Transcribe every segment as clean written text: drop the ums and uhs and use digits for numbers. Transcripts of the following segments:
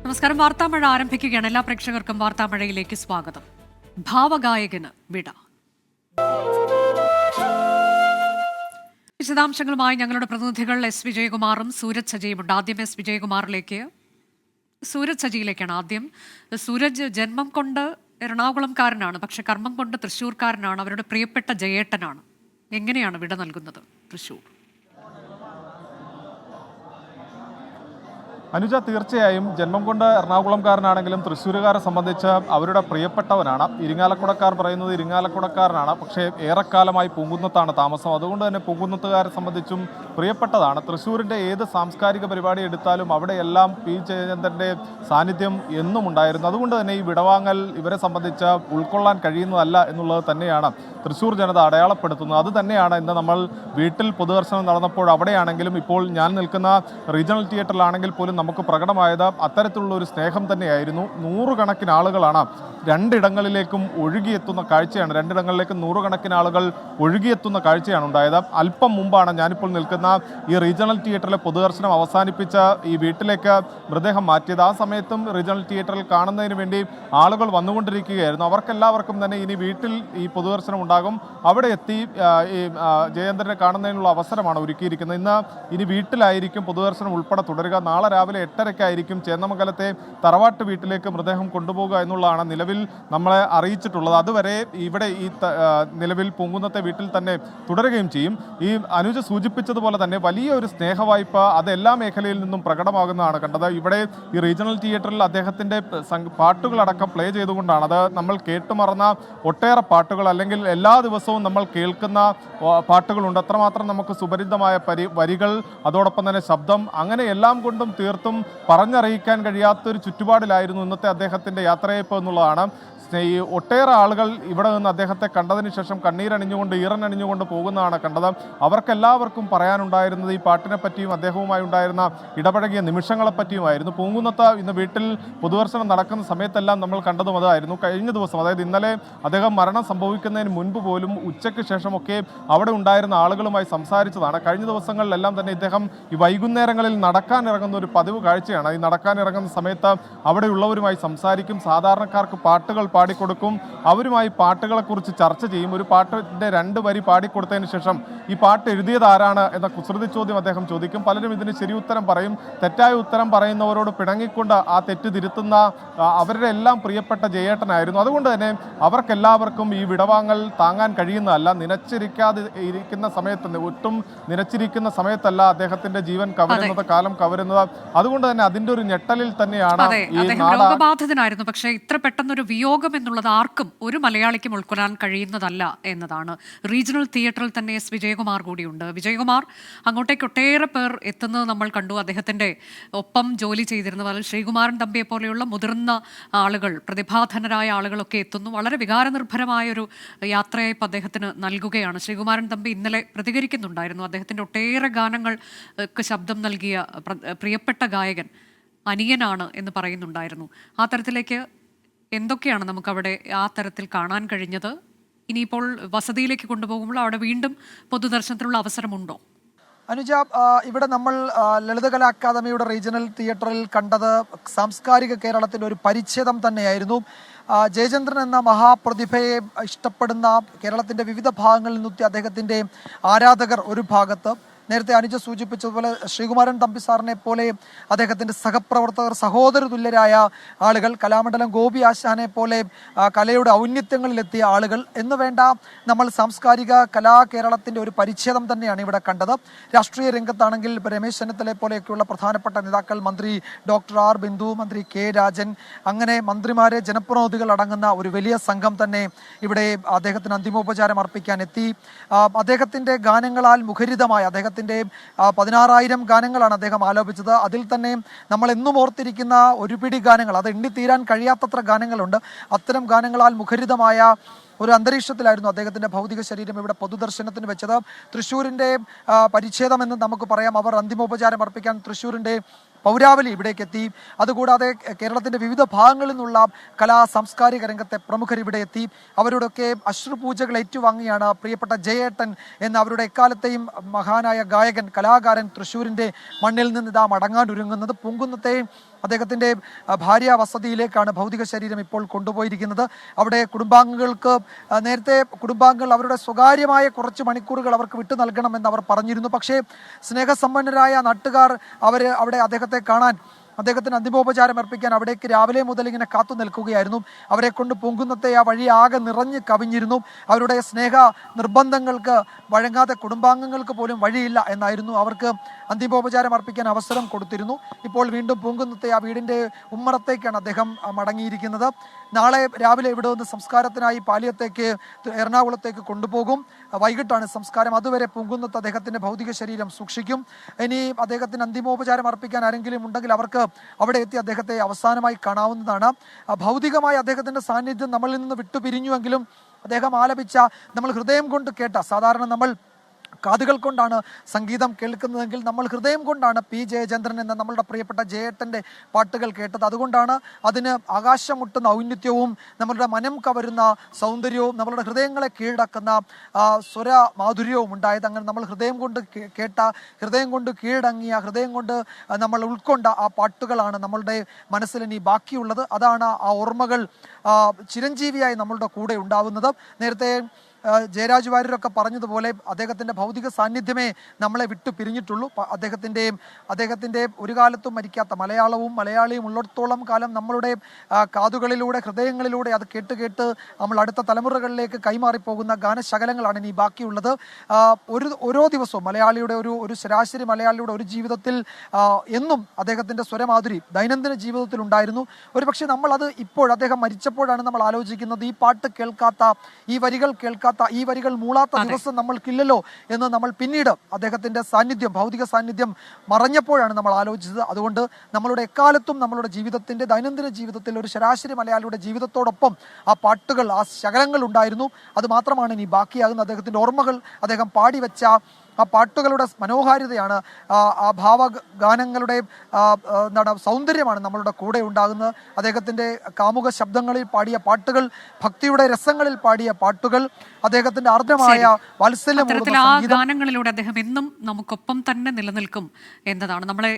നമസ്കാരം. വാർത്താമഴ ആരംഭിക്കുകയാണ്. എല്ലാ പ്രേക്ഷകർക്കും വാർത്താമഴയിലേക്ക് സ്വാഗതം. ഭാവഗായകന് വിട. വിശദാംശങ്ങളുമായി ഞങ്ങളുടെ പ്രതിനിധികൾ എസ് വിജയകുമാറും സൂരജ് സജിയുമുണ്ട്. ആദ്യം എസ് വിജയകുമാറിലേക്ക്. സൂരജ് സജിയിലേക്കാണ് ആദ്യം. സൂരജ് ജന്മം കൊണ്ട് എറണാകുളംകാരനാണ്, പക്ഷെ കർമ്മം കൊണ്ട് തൃശ്ശൂർക്കാരനാണ്. അവരുടെ പ്രിയപ്പെട്ട ജയേട്ടനാണ്. എങ്ങനെയാണ് വിട നൽകുന്നത് തൃശ്ശൂർ? അനുജ, തീർച്ചയായും ജന്മം കൊണ്ട് എറണാകുളംകാരനാണെങ്കിലും തൃശ്ശൂരുകാരെ സംബന്ധിച്ച് അവരുടെ പ്രിയപ്പെട്ടവനാണ്. ഇരിങ്ങാലക്കുടക്കാർ പറയുന്നത് ഇരിങ്ങാലക്കുടക്കാരനാണ്, പക്ഷേ ഏറെക്കാലമായി പൂങ്കുന്നത്താണ് താമസം. അതുകൊണ്ട് തന്നെ പൂങ്കുന്നത്തുകാരെ സംബന്ധിച്ചും പ്രിയപ്പെട്ടതാണ്. തൃശ്ശൂരിൻ്റെ ഏത് സാംസ്കാരിക പരിപാടി എടുത്താലും അവിടെയെല്ലാം പി ജയചന്ദ്രൻ്റെ സാന്നിധ്യം എന്നും ഉണ്ടായിരുന്നു. അതുകൊണ്ട് തന്നെ ഈ വിടവാങ്ങൽ ഇവരെ സംബന്ധിച്ച് ഉൾക്കൊള്ളാൻ കഴിയുന്നതല്ല എന്നുള്ളത് തന്നെയാണ് തൃശ്ശൂർ ജനത അടയാളപ്പെടുത്തുന്നത്. അത് തന്നെയാണ് ഇന്ന് നമ്മൾ വീട്ടിൽ പൊതുദർശനം നടന്നപ്പോൾ അവിടെയാണെങ്കിലും ഇപ്പോൾ ഞാൻ നിൽക്കുന്ന റീജിയണൽ തിയേറ്ററിലാണെങ്കിൽ പോലും നമുക്ക് പ്രകടമായത് അത്തരത്തിലുള്ള ഒരു സ്നേഹം തന്നെയായിരുന്നു. നൂറുകണക്കിന് ആളുകളാണ് രണ്ടിടങ്ങളിലേക്കും ഒഴുകിയെത്തുന്ന കാഴ്ചയാണ്. രണ്ടിടങ്ങളിലേക്കും നൂറുകണക്കിന് ആളുകൾ ഒഴുകിയെത്തുന്ന കാഴ്ചയാണ് ഉണ്ടായത്. അല്പം മുമ്പാണ് ഞാനിപ്പോൾ നിൽക്കുന്ന ഈ റീജിയണൽ തിയേറ്ററിലെ പൊതുദർശനം അവസാനിപ്പിച്ച ഈ വീട്ടിലേക്ക് മൃതദേഹം മാറ്റിയത്. ആ സമയത്തും റീജിയണൽ തിയേറ്ററിൽ കാണുന്നതിന് വേണ്ടി ആളുകൾ വന്നുകൊണ്ടിരിക്കുകയായിരുന്നു. അവർക്കെല്ലാവർക്കും തന്നെ ഇനി വീട്ടിൽ ഈ പൊതുദർശനം ഉണ്ടാകും. അവിടെ എത്തി ഈ ജയേന്ദ്രനെ കാണുന്നതിനുള്ള അവസരമാണ് ഒരുക്കിയിരിക്കുന്നത്. ഇനി വീട്ടിലായിരിക്കും പൊതുദർശനം ഉൾപ്പെടെ തുടരുക. നാളെ രാവിലെ 8:30 ചേന്നമംഗലത്തെ തറവാട്ട് വീട്ടിലേക്ക് മൃതദേഹം കൊണ്ടുപോകുക എന്നുള്ളതാണ് നിലവിൽ നമ്മളെ അറിയിച്ചിട്ടുള്ളത്. അതുവരെ ഇവിടെ ഈ നിലവിൽ പൂങ്കുന്നത്തെ വീട്ടിൽ തന്നെ തുടരുകയും ചെയ്യും. ഈ അനുജ സൂചിപ്പിച്ചതുപോലെ തന്നെ വലിയൊരു സ്നേഹവായ്പ അത് എല്ലാ മേഖലയിൽ നിന്നും പ്രകടമാകുന്നതാണ് കണ്ടത്. ഇവിടെ ഈ റീജിയണൽ തിയേറ്ററിൽ അദ്ദേഹത്തിൻ്റെ പാട്ടുകളടക്കം പ്ലേ ചെയ്തുകൊണ്ടാണ്. അത് നമ്മൾ കേട്ടുമറന്ന ഒട്ടേറെ പാട്ടുകൾ, അല്ലെങ്കിൽ എല്ലാ ദിവസവും നമ്മൾ കേൾക്കുന്ന പാട്ടുകളുണ്ട്. അത്രമാത്രം നമുക്ക് സുപരിചിതമായ വരികൾ, അതോടൊപ്പം തന്നെ ശബ്ദം, അങ്ങനെ എല്ലാം കൊണ്ടും തീർത്തും പറഞ്ഞറിയിക്കാൻ കഴിയാത്തൊരു ചുറ്റുപാടിലായിരുന്നു ഇന്നത്തെ അദ്ദേഹത്തിൻ്റെ യാത്രയയപ്പ് എന്നുള്ളതാണ്. ഈ ഒട്ടേറെ ആളുകൾ ഇവിടെ നിന്ന് അദ്ദേഹത്തെ കണ്ടതിന് ശേഷം കണ്ണീരണിഞ്ഞുകൊണ്ട് ഈറനണിഞ്ഞുകൊണ്ട് പോകുന്നതാണ് കണ്ടത്. അവർക്കെല്ലാവർക്കും പറയാനുണ്ടായിരുന്നത് ഈ പാട്ടിനെ പറ്റിയും അദ്ദേഹവുമായി ഉണ്ടായിരുന്ന ഇടപഴകിയ നിമിഷങ്ങളെപ്പറ്റിയുമായിരുന്നു. പൂങ്കുന്നത്ത് ഇന്ന് വീട്ടിൽ പൊതുദർശനം നടക്കുന്ന സമയത്തെല്ലാം നമ്മൾ കണ്ടതും അതായിരുന്നു. കഴിഞ്ഞ ദിവസം, അതായത് ഇന്നലെ അദ്ദേഹം മരണം സംഭവിക്കുന്നതിന് മുൻപ് പോലും ഉച്ചയ്ക്ക് ശേഷമൊക്കെ അവിടെ ഉണ്ടായിരുന്ന ആളുകളുമായി സംസാരിച്ചതാണ്. കഴിഞ്ഞ ദിവസങ്ങളിലെല്ലാം തന്നെ ഇദ്ദേഹം ഈ വൈകുന്നേരങ്ങളിൽ നടക്കാനിറങ്ങുന്ന ഒരു പതിവ് കാഴ്ചയാണ്. ഈ നടക്കാനിറങ്ങുന്ന സമയത്ത് അവിടെയുള്ളവരുമായി സംസാരിക്കും, സാധാരണക്കാർക്ക് പാട്ടുകൾ പാടിക്കൊടുക്കും, അവരുമായി പാട്ടുകളെക്കുറിച്ച് ചർച്ച ചെയ്യും. ഒരു പാട്ടിൻ്റെ 2 വരി പാടിക്കൊടുത്തതിന് ശേഷം ഈ പാട്ട് എഴുതിയത് ആരാണ് എന്ന കുസൃതി ചോദ്യം അദ്ദേഹം ചോദിക്കും. പലരും ഇതിന് ശരി ഉത്തരം പറയും. തെറ്റായ ഉത്തരം പറയുന്നവരോട് പിണങ്ങിക്കൊണ്ട് ആ തെറ്റ് തിരുത്തുന്ന അവരുടെ എല്ലാം പ്രിയപ്പെട്ട ജയേട്ടനായിരുന്നു. അതുകൊണ്ട് തന്നെ അവർക്കെല്ലാവർക്കും ഈ വിടവാങ്ങൽ താങ്ങാൻ കഴിയുന്നതല്ല. നിലച്ചിരിക്കാതെ ഇരിക്കുന്ന സമയത്ത്, ഒട്ടും നിലച്ചിരിക്കുന്ന സമയത്തല്ല അദ്ദേഹത്തിന്റെ ജീവൻ കവരുന്നത്, കാലം കവരുന്നത്. അതുകൊണ്ട് തന്നെ അതിന്റെ ഒരു ഞെട്ടലിൽ തന്നെയാണ് ഈ രോഗബാധിതനായിരുന്നു. പക്ഷേ ഇത്ര പെട്ടെന്നൊരു വിയോഗം എന്നുള്ളത് ആർക്കും, ഒരു മലയാളിക്കും ഉൾക്കൊള്ളാൻ കഴിയുന്നതല്ല എന്നതാണ്. റീജിയണൽ തിയേറ്ററിൽ തന്നെ എസ് വിജയകുമാർ കൂടിയുണ്ട്. വിജയകുമാർ, അങ്ങോട്ടേക്ക് ഒട്ടേറെ പേർ എത്തുന്നത് നമ്മൾ കണ്ടു. അദ്ദേഹത്തിന്റെ ഒപ്പം ജോലി ചെയ്തിരുന്ന ശ്രീകുമാരൻ തമ്പിയെ പോലെയുള്ള മുതിർന്ന ആളുകൾ, പ്രതിഭാധനരായ ആളുകളൊക്കെ എത്തുന്നു. വളരെ വികാരനിർഭരമായൊരു യാത്രയയപ്പ് അദ്ദേഹത്തിന് നൽകുകയാണ്. ശ്രീകുമാരൻ തമ്പി ഇന്നലെ പ്രതികരിക്കുന്നുണ്ടായിരുന്നു. അദ്ദേഹത്തിന്റെ ഒട്ടേറെ ഗാനങ്ങൾക്ക് ശബ്ദം നൽകിയ പ്രിയപ്പെട്ട ഗായകൻ അനിയനാണ് എന്ന് പറയുന്നുണ്ടായിരുന്നു. ആ തരത്തിലേക്ക് എന്തൊക്കെയാണ് നമുക്കവിടെ ആ തരത്തിൽ കാണാൻ കഴിഞ്ഞത്? ഇനിയിപ്പോൾ വസതിയിലേക്ക് കൊണ്ടുപോകുമ്പോൾ അവിടെ വീണ്ടും പൊതുദർശനത്തിനുള്ള അവസരമുണ്ടോ? അനുജ, ഇവിടെ നമ്മൾ ലളിതകലാ അക്കാദമിയുടെ റീജിയണൽ തിയേറ്ററിൽ കണ്ടത് സാംസ്കാരിക കേരളത്തിൻ്റെ ഒരു പരിച്ഛേദം തന്നെയായിരുന്നു. ജയചന്ദ്രൻ എന്ന മഹാപ്രതിഭയെ ഇഷ്ടപ്പെടുന്ന കേരളത്തിൻ്റെ വിവിധ ഭാഗങ്ങളിൽ നിന്നെത്തി അദ്ദേഹത്തിൻ്റെ ആരാധകർ ഒരു ഭാഗത്ത്, നേരത്തെ അനുജ സൂചിപ്പിച്ചതുപോലെ ശ്രീകുമാരൻ തമ്പി സാറിനെ പോലെ അദ്ദേഹത്തിൻ്റെ സഹപ്രവർത്തകർ, സഹോദര തുല്യരായ ആളുകൾ, കലാമണ്ഡലം ഗോപി ആശാനെ പോലെ കലയുടെ ഔന്നത്യങ്ങളിലെത്തിയ ആളുകൾ എന്ന് വേണ്ട നമ്മൾ സാംസ്കാരിക കലാ കേരളത്തിൻ്റെ ഒരു പരിച്ഛേദം തന്നെയാണ് ഇവിടെ കണ്ടത്. രാഷ്ട്രീയ രംഗത്താണെങ്കിൽ രമേശ് ചെന്നിത്തല പോലെയൊക്കെയുള്ള പ്രധാനപ്പെട്ട നേതാക്കൾ, മന്ത്രി ഡോക്ടർ ആർ ബിന്ദു, മന്ത്രി കെ രാജൻ, അങ്ങനെ മന്ത്രിമാരെ, ജനപ്രതിനിധികൾ അടങ്ങുന്ന ഒരു വലിയ സംഘം തന്നെ ഇവിടെ അദ്ദേഹത്തിന് അന്തിമോപചാരം അർപ്പിക്കാൻ എത്തി. അദ്ദേഹത്തിൻ്റെ ഗാനങ്ങളാൽ മുഖരിതമായ അദ്ദേഹത്തിൻ്റെ 16,000 ഗാനങ്ങളാണ് അദ്ദേഹം ആലോപിച്ചത്. അതിൽ തന്നെ നമ്മൾ എന്നും ഓർത്തിരിക്കുന്ന ഒരു പിടി ഗാനങ്ങൾ, അത് എണ്ണിത്തീരാൻ കഴിയാത്തത്ര ഗാനങ്ങളുണ്ട്. അത്തരം ഗാനങ്ങളാൽ മുഖരിതമായ ഒരു അന്തരീക്ഷത്തിലായിരുന്നു അദ്ദേഹത്തിൻ്റെ ഭൗതിക ശരീരം ഇവിടെ പൊതുദർശനത്തിന് വെച്ചത്. തൃശ്ശൂരിൻ്റെ പരിച്ഛേദം എന്ന് നമുക്ക് പറയാം. അവർ അന്തിമോപചാരം അർപ്പിക്കാൻ തൃശ്ശൂരിൻ്റെ പൗരാവലി ഇവിടേക്ക് എത്തി. അതുകൂടാതെ കേരളത്തിൻ്റെ വിവിധ ഭാഗങ്ങളിൽ നിന്നുള്ള കലാ സാംസ്കാരിക രംഗത്തെ പ്രമുഖർ ഇവിടെ എത്തി. അവരോടൊക്കെ അശ്രുപൂജകൾ ഏറ്റുവാങ്ങിയാണ് പ്രിയപ്പെട്ട ജയേട്ടൻ എന്ന അവരുടെ എക്കാലത്തെയും മഹാനായ ഗായകൻ, കലാകാരൻ തൃശ്ശൂരിൻ്റെ മണ്ണിൽ നിന്ന് ഇതാ മടങ്ങാനൊരുങ്ങുന്നത്. പൂങ്കുന്നത്തെ അദ്ദേഹത്തിൻ്റെ ഭാര്യ വസതിയിലേക്കാണ് ഭൗതിക ശരീരം ഇപ്പോൾ കൊണ്ടുപോയിരിക്കുന്നത്. അവിടെ കുടുംബാംഗങ്ങൾക്ക് നേരത്തെ കുടുംബാംഗങ്ങൾ അവരുടെ സ്വകാര്യമായ കുറച്ച് മണിക്കൂറുകൾ അവർക്ക് വിട്ടു നൽകണമെന്ന് അവർ പറഞ്ഞിരുന്നു. പക്ഷേ സ്നേഹസമ്പന്നരായ നാട്ടുകാർ അവിടെ അദ്ദേഹത്തെ കാണാൻ, അദ്ദേഹത്തിന് അന്തിമോപചാരം അർപ്പിക്കാൻ അവിടേക്ക് രാവിലെ മുതൽ ഇങ്ങനെ കാത്തു നിൽക്കുകയായിരുന്നു. അവരെ കൊണ്ട് പൊങ്കുന്നത്തെ ആ വഴി ആകെ നിറഞ്ഞ് കവിഞ്ഞിരുന്നു. അവരുടെ സ്നേഹ നിർബന്ധങ്ങൾക്ക് വഴങ്ങാതെ കുടുംബാംഗങ്ങൾക്ക് പോലും വഴിയില്ല എന്നായിരുന്നു. അവർക്ക് അന്തിമോപചാരം അർപ്പിക്കാൻ അവസരം കൊടുത്തിരുന്നു. ഇപ്പോൾ വീണ്ടും പൊങ്കുന്നത്തെ ആ വീടിൻ്റെ ഉമ്മറത്തേക്കാണ് അദ്ദേഹം മടങ്ങിയിരിക്കുന്നത്. നാളെ രാവിലെ ഇവിടെ നിന്ന് സംസ്കാരത്തിനായി പാലിയത്തേക്ക് എറണാകുളത്തേക്ക് കൊണ്ടുപോകും. വൈകിട്ടാണ് സംസ്കാരം. അതുവരെ പൊങ്കുന്നത്ത് അദ്ദേഹത്തിൻ്റെ ഭൗതിക ശരീരം സൂക്ഷിക്കും. ഇനി അദ്ദേഹത്തിന് അന്തിമോപചാരം അർപ്പിക്കാൻ ആരെങ്കിലും ഉണ്ടെങ്കിൽ അവർക്ക് അവിടെ എത്തി അദ്ദേഹത്തെ അവസാനമായി കാണാവുന്നതാണ്. ഭൗതികമായി അദ്ദേഹത്തിൻ്റെ സാന്നിധ്യം നമ്മളിൽ നിന്ന് വിട്ടുപിരിഞ്ഞുവെങ്കിലും അദ്ദേഹം ആലപിച്ച, നമ്മൾ ഹൃദയം കൊണ്ട് കേട്ട, സാധാരണ നമ്മൾ കാതുകൾ കൊണ്ടാണ് സംഗീതം കേൾക്കുന്നതെങ്കിൽ നമ്മൾ ഹൃദയം കൊണ്ടാണ് പി ജയചന്ദ്രൻ എന്ന നമ്മളുടെ പ്രിയപ്പെട്ട ജയേട്ടൻ്റെ പാട്ടുകൾ കേട്ടത്. അതുകൊണ്ടാണ് അതിന് ആകാശം മുട്ടുന്ന ഔന്നിത്യവും നമ്മളുടെ മനം കവരുന്ന സൗന്ദര്യവും നമ്മളുടെ ഹൃദയങ്ങളെ കീഴടക്കുന്ന സ്വര മാധുര്യവും ഉണ്ടായത്. അങ്ങനെ നമ്മൾ ഹൃദയം കൊണ്ട് കേട്ട, ഹൃദയം കൊണ്ട് കീഴടങ്ങിയ, ഹൃദയം കൊണ്ട് നമ്മൾ ഉൾക്കൊണ്ട ആ പാട്ടുകളാണ് നമ്മളുടെ മനസ്സിൽ ഇനി ബാക്കിയുള്ളത്. അതാണ് ആ ഓർമ്മകൾ ചിരഞ്ജീവിയായി നമ്മളുടെ കൂടെ ഉണ്ടാവുന്നത്. നേരത്തെ ജയരാജ് വാര്യരൊക്കെ പറഞ്ഞതുപോലെ അദ്ദേഹത്തിൻ്റെ ഭൗതിക സാന്നിധ്യമേ നമ്മളെ വിട്ടു പിരിഞ്ഞിട്ടുള്ളൂ. അദ്ദേഹത്തിൻ്റെ ഒരു കാലത്തും മരിക്കാത്ത മലയാളവും മലയാളിയും ഉള്ളിടത്തോളം കാലം നമ്മളുടെ കാതുകളിലൂടെ, ഹൃദയങ്ങളിലൂടെ അത് കേട്ട് നമ്മൾ അടുത്ത തലമുറകളിലേക്ക് കൈമാറിപ്പോകുന്ന ഗാനശകലങ്ങളാണ് ഇനി ബാക്കിയുള്ളത്. ഓരോ ദിവസവും മലയാളിയുടെ ഒരു ശരാശരി മലയാളിയുടെ ഒരു ജീവിതത്തിൽ എന്നും അദ്ദേഹത്തിൻ്റെ സ്വരമാധുരി ദൈനംദിന ജീവിതത്തിൽ ഉണ്ടായിരുന്നു. ഒരുപക്ഷെ നമ്മളത് ഇപ്പോൾ അദ്ദേഹം മരിച്ചപ്പോഴാണ് നമ്മൾ ആലോചിക്കുന്നത്. ഈ പാട്ട് കേൾക്കാത്ത, ഈ വരികൾ കേൾക്കാത്ത, ഈ വരികൾ മൂളാത്ത ദിവസം നമ്മൾക്കില്ലല്ലോ എന്ന് നമ്മൾ പിന്നീട് അദ്ദേഹത്തിൻ്റെ സാന്നിധ്യം, ഭൗതിക സാന്നിധ്യം മറഞ്ഞപ്പോഴാണ് നമ്മൾ ആലോചിച്ചത്. അതുകൊണ്ട് നമ്മളുടെ എക്കാലത്തും നമ്മളുടെ ജീവിതത്തിൻ്റെ ദൈനംദിന ജീവിതത്തിൽ ഒരു ശരാശരി മലയാളിയുടെ ജീവിതത്തോടൊപ്പം ആ പാട്ടുകൾ, ആ ശകലങ്ങൾ ഉണ്ടായിരുന്നു. അത് മാത്രമാണ് ഇനി ബാക്കിയാകുന്ന അദ്ദേഹത്തിൻ്റെ ഓർമ്മകൾ. അദ്ദേഹം പാടിവെച്ച ആ പാട്ടുകളുടെ മനോഹാരിതയാണ്, ആ ഭാവഗാനങ്ങളുടെ സൗന്ദര്യമാണ് നമ്മളുടെ കൂടെ ഉണ്ടാകുന്നത്. അദ്ദേഹത്തിൻ്റെ കാമുക ശബ്ദങ്ങളിൽ പാടിയ പാട്ടുകൾ, ഭക്തിയുടെ രസങ്ങളിൽ പാടിയ പാട്ടുകൾ, അദ്ദേഹത്തിന്റെ ആർദ്രമായ വാത്സല്യം, ആ ഗാനങ്ങളിലൂടെ അദ്ദേഹം എന്നും നമുക്കൊപ്പം തന്നെ നിലനിൽക്കും എന്നതാണ്. നമ്മളെ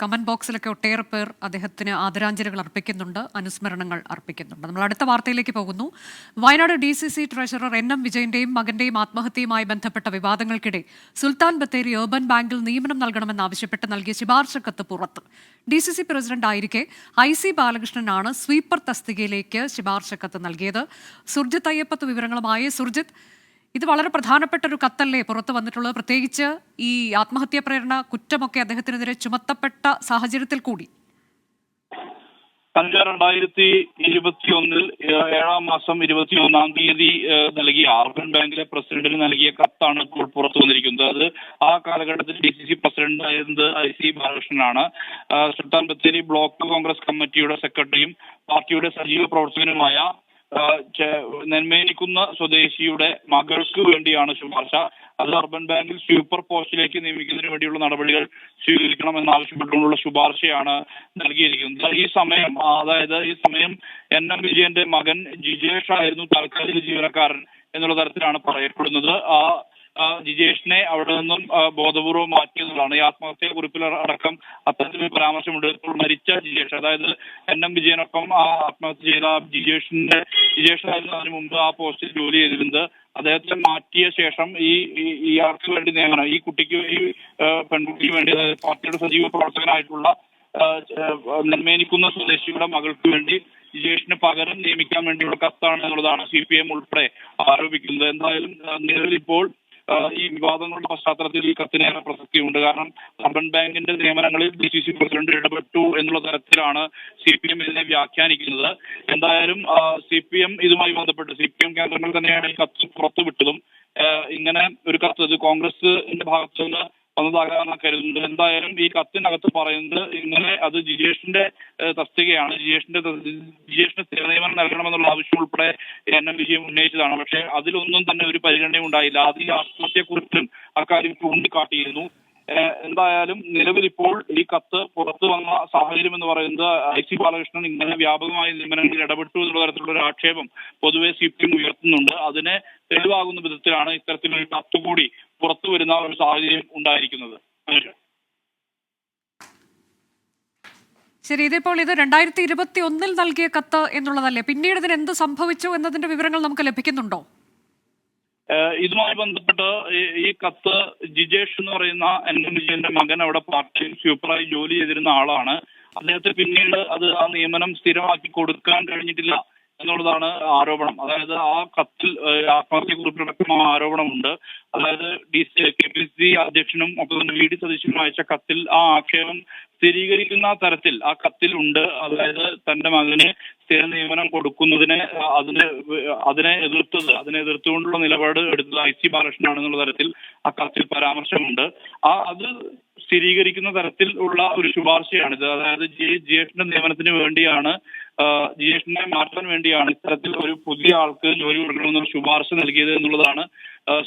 കമന്റ് ബോക്സിലൊക്കെ ഒട്ടേറെ പേർ അദ്ദേഹത്തിന് ആദരാഞ്ജലികൾ അർപ്പിക്കുന്നുണ്ട്, അനുസ്മരണങ്ങൾ അർപ്പിക്കുന്നുണ്ട്. നമ്മൾ അടുത്ത വാർത്തയിലേക്ക് പോകുന്നു. വയനാട് DCC ട്രഷറർ NM വിജയന്റെയും മകന്റെയും ആത്മഹത്യയുമായി ബന്ധപ്പെട്ട വിവാദങ്ങൾക്കിടെ സുൽത്താൻ ബത്തേരി അർബൻ ബാങ്കിൽ നിയമനം നൽകണമെന്നാവശ്യപ്പെട്ട് നൽകിയ ശുപാർശ കത്ത് പുറത്ത്. DCC പ്രസിഡന്റ് ആയിരിക്കെ IC ബാലകൃഷ്ണനാണ് സ്വീപ്പർ തസ്തികയിലേക്ക് ശുപാർശ കത്ത് നൽകിയത്. സുർജിത്ത് അയ്യപ്പത്ത് വിവരങ്ങളുമായി. സുർജിത്ത്, ഇത് വളരെ പ്രധാനപ്പെട്ട ഒരു കത്തല്ലേ പുറത്തു വന്നിട്ടുള്ളത്, പ്രത്യേകിച്ച് ഈ ആത്മഹത്യാ പ്രേരണ കുറ്റമൊക്കെ അദ്ദേഹത്തിനെതിരെ ചുമത്തപ്പെട്ട സാഹചര്യത്തിൽ കൂടി? 2021 7-ാം മാസം 21-ാം തീയതി നൽകിയ അർബൻ ബാങ്കിലെ പ്രസിഡന്റിന് നൽകിയ കത്താണ് ഇപ്പോൾ പുറത്തു വന്നിരിക്കുന്നത്. അത് ആ കാലഘട്ടത്തിൽ DCC പ്രസിഡന്റ് ആയിരുന്നത് IC ബാലകൃഷ്ണനാണ്. സുൽത്താൻ ബത്തേരി ബ്ലോക്ക് കോൺഗ്രസ് കമ്മിറ്റിയുടെ സെക്രട്ടറിയും പാർട്ടിയുടെ സജീവ പ്രവർത്തകനുമായ നെന്മേനിക്കുന്ന സ്വദേശിയുടെ മകൾക്ക് വേണ്ടിയാണ് ശുപാർശ. അത് അർബൻ ബാങ്കിൽ സ്വീപ്പർ പോസ്റ്റിലേക്ക് നിയമിക്കുന്നതിന് വേണ്ടിയുള്ള നടപടികൾ സ്വീകരിക്കണമെന്നാവശ്യപ്പെട്ടുകൊണ്ടുള്ള ശുപാർശയാണ് നൽകിയിരിക്കുന്നത്. ഈ സമയം NM വിജയന്റെ മകൻ ജിജേഷ് ആയിരുന്നു താൽക്കാലിക ജീവനക്കാരൻ എന്നുള്ള തരത്തിലാണ് പറയപ്പെടുന്നത്. ജിജേഷിനെ അവിടെ നിന്നും ബോധപൂർവം മാറ്റിയതാണ്. ഈ ആത്മഹത്യാ കുറിപ്പിൽ അടക്കം അത്തരത്തിലൊരു പരാമർശമുണ്ട്. ഇപ്പോൾ മരിച്ച ജിജേഷ്, അതായത് NM വിജയനൊപ്പം ആത്മഹത്യ ചെയ്ത ജിജേഷായിരുന്നു അതിനു മുമ്പ് ആ പോസ്റ്റിൽ ജോലി ചെയ്തിരുന്നത്. അദ്ദേഹത്തെ മാറ്റിയ ശേഷം ഇയാൾക്ക് വേണ്ടി നിയമനം, ഈ കുട്ടിക്ക്, ഈ പെൺകുട്ടിക്ക് വേണ്ടി, അതായത് പാർട്ടിയുടെ സജീവ പ്രവർത്തകനായിട്ടുള്ള നെന്മേനിക്കുന്ന സ്വദേശിയുടെ മകൾക്ക് വേണ്ടി ജിജേഷിന് പകരം നിയമിക്കാൻ വേണ്ടിയുള്ള കത്താണ് എന്നുള്ളതാണ് CPM ഉൾപ്പെടെ ആരോപിക്കുന്നത്. എന്തായാലും നിലവിൽ ഇപ്പോൾ ഈ വിവാദങ്ങളുടെ പശ്ചാത്തലത്തിൽ ഈ കത്തിനേറെ പ്രസക്തിയുണ്ട്. കാരണം അർബൻ ബാങ്കിന്റെ നിയമനങ്ങളിൽ DCC പ്രസിഡന്റ് ഇടപെട്ടു എന്നുള്ള തരത്തിലാണ് CPM ഇതിനെ വ്യാഖ്യാനിക്കുന്നത്. എന്തായാലും CPM ഇതുമായി ബന്ധപ്പെട്ട് CPM കേന്ദ്രങ്ങൾ തന്നെയാണ് ഈ കത്ത് പുറത്തുവിട്ടതും. ഇങ്ങനെ ഒരു കത്ത് ഇത് കോൺഗ്രസിന്റെ ഭാഗത്തു നിന്ന് വന്നതാകാമെന്ന് കരുതുന്നത്. എന്തായാലും ഈ കത്തിനകത്ത് പറയുന്നത് ഇങ്ങനെ അത് ജിജേഷിന്റെ തസ്തികയാണ്, ജിജേഷിന് സ്ഥിരനിയമനം നൽകണമെന്നുള്ള ആവശ്യം ഉൾപ്പെടെ NM വിജയം ഉന്നയിച്ചതാണ്. പക്ഷേ അതിലൊന്നും തന്നെ ഒരു പരിഗണനയും ഉണ്ടായില്ല. ആദ്യ ആത്മഹത്യക്കുറിപ്പിലും അക്കാര്യം ചൂണ്ടിക്കാട്ടിയിരുന്നു. എന്തായാലും നിലവിൽ ഇപ്പോൾ ഈ കത്ത് പുറത്തു വന്ന സാഹചര്യം എന്ന് പറയുന്നത് IC ബാലകൃഷ്ണൻ ഇങ്ങനെ വ്യാപകമായ നിയമനങ്ങളിൽ ഇടപെട്ടു എന്നുള്ള തരത്തിലുള്ള ഒരു ആക്ഷേപം പൊതുവെ CPM ഉയർത്തുന്നുണ്ട്. അതിനെ തെളിവാകുന്ന വിധത്തിലാണ് ഇത്തരത്തിലൊരു കത്ത് കൂടി പുറത്തു വരുന്ന ഒരു സാഹചര്യം ഉണ്ടായിരിക്കുന്നത്. ശരി, ഇതിപ്പോൾ ഇത് 2021 നൽകിയ കത്ത് എന്നുള്ളതല്ലേ? പിന്നീട് ഇതിന് എന്ത് സംഭവിച്ചു എന്നതിന്റെ വിവരങ്ങൾ നമുക്ക് ലഭിക്കുന്നുണ്ടോ? ഇതുമായി ബന്ധപ്പെട്ട് ഈ കത്ത് ജിജേഷ് എന്ന് പറയുന്ന NM വിജയന്റെ മകൻ അവിടെ പാർട്ടിയിൽ സ്വീപ്പറായി ജോലി ചെയ്തിരുന്ന ആളാണ്. അദ്ദേഹത്തെ പിന്നീട് ആ നിയമനം സ്ഥിരമാക്കി കൊടുക്കാൻ കഴിഞ്ഞിട്ടില്ല എന്നുള്ളതാണ് ആരോപണം. അതായത് ആ കത്തിൽ ആത്മഹത്യക്കുറിപ്പിലടക്കം ആരോപണമുണ്ട്. അതായത് KPCC അധ്യക്ഷനും ഒപ്പം തന്നെ VD സതീശനും അയച്ച കത്തിൽ ആ ആക്ഷേപം സ്ഥിരീകരിക്കുന്ന തരത്തിൽ ആ കത്തിൽ ഉണ്ട്. അതായത് തന്റെ മകന് സ്ഥിര നിയമനം കൊടുക്കുന്നതിനെ അതിനെ എതിർത്തുകൊണ്ടുള്ള നിലപാട് എടുത്തത് IC ബാലകൃഷ്ണനാണെന്നുള്ള തരത്തിൽ ആ കത്തിൽ പരാമർശമുണ്ട്. അത് സ്ഥിരീകരിക്കുന്ന തരത്തിൽ ഉള്ള ഒരു ശുപാർശയാണിത്. അതായത് ജിജേഷിന്റെ നിയമനത്തിന് വേണ്ടിയാണ്, ജിജേഷിനെ മാറ്റാൻ വേണ്ടിയാണ് ഇത്തരത്തിൽ ഒരു പുതിയ ആൾക്ക് ജോലി കൊടുക്കണമെന്നൊരു ശുപാർശ നൽകിയത് എന്നുള്ളതാണ്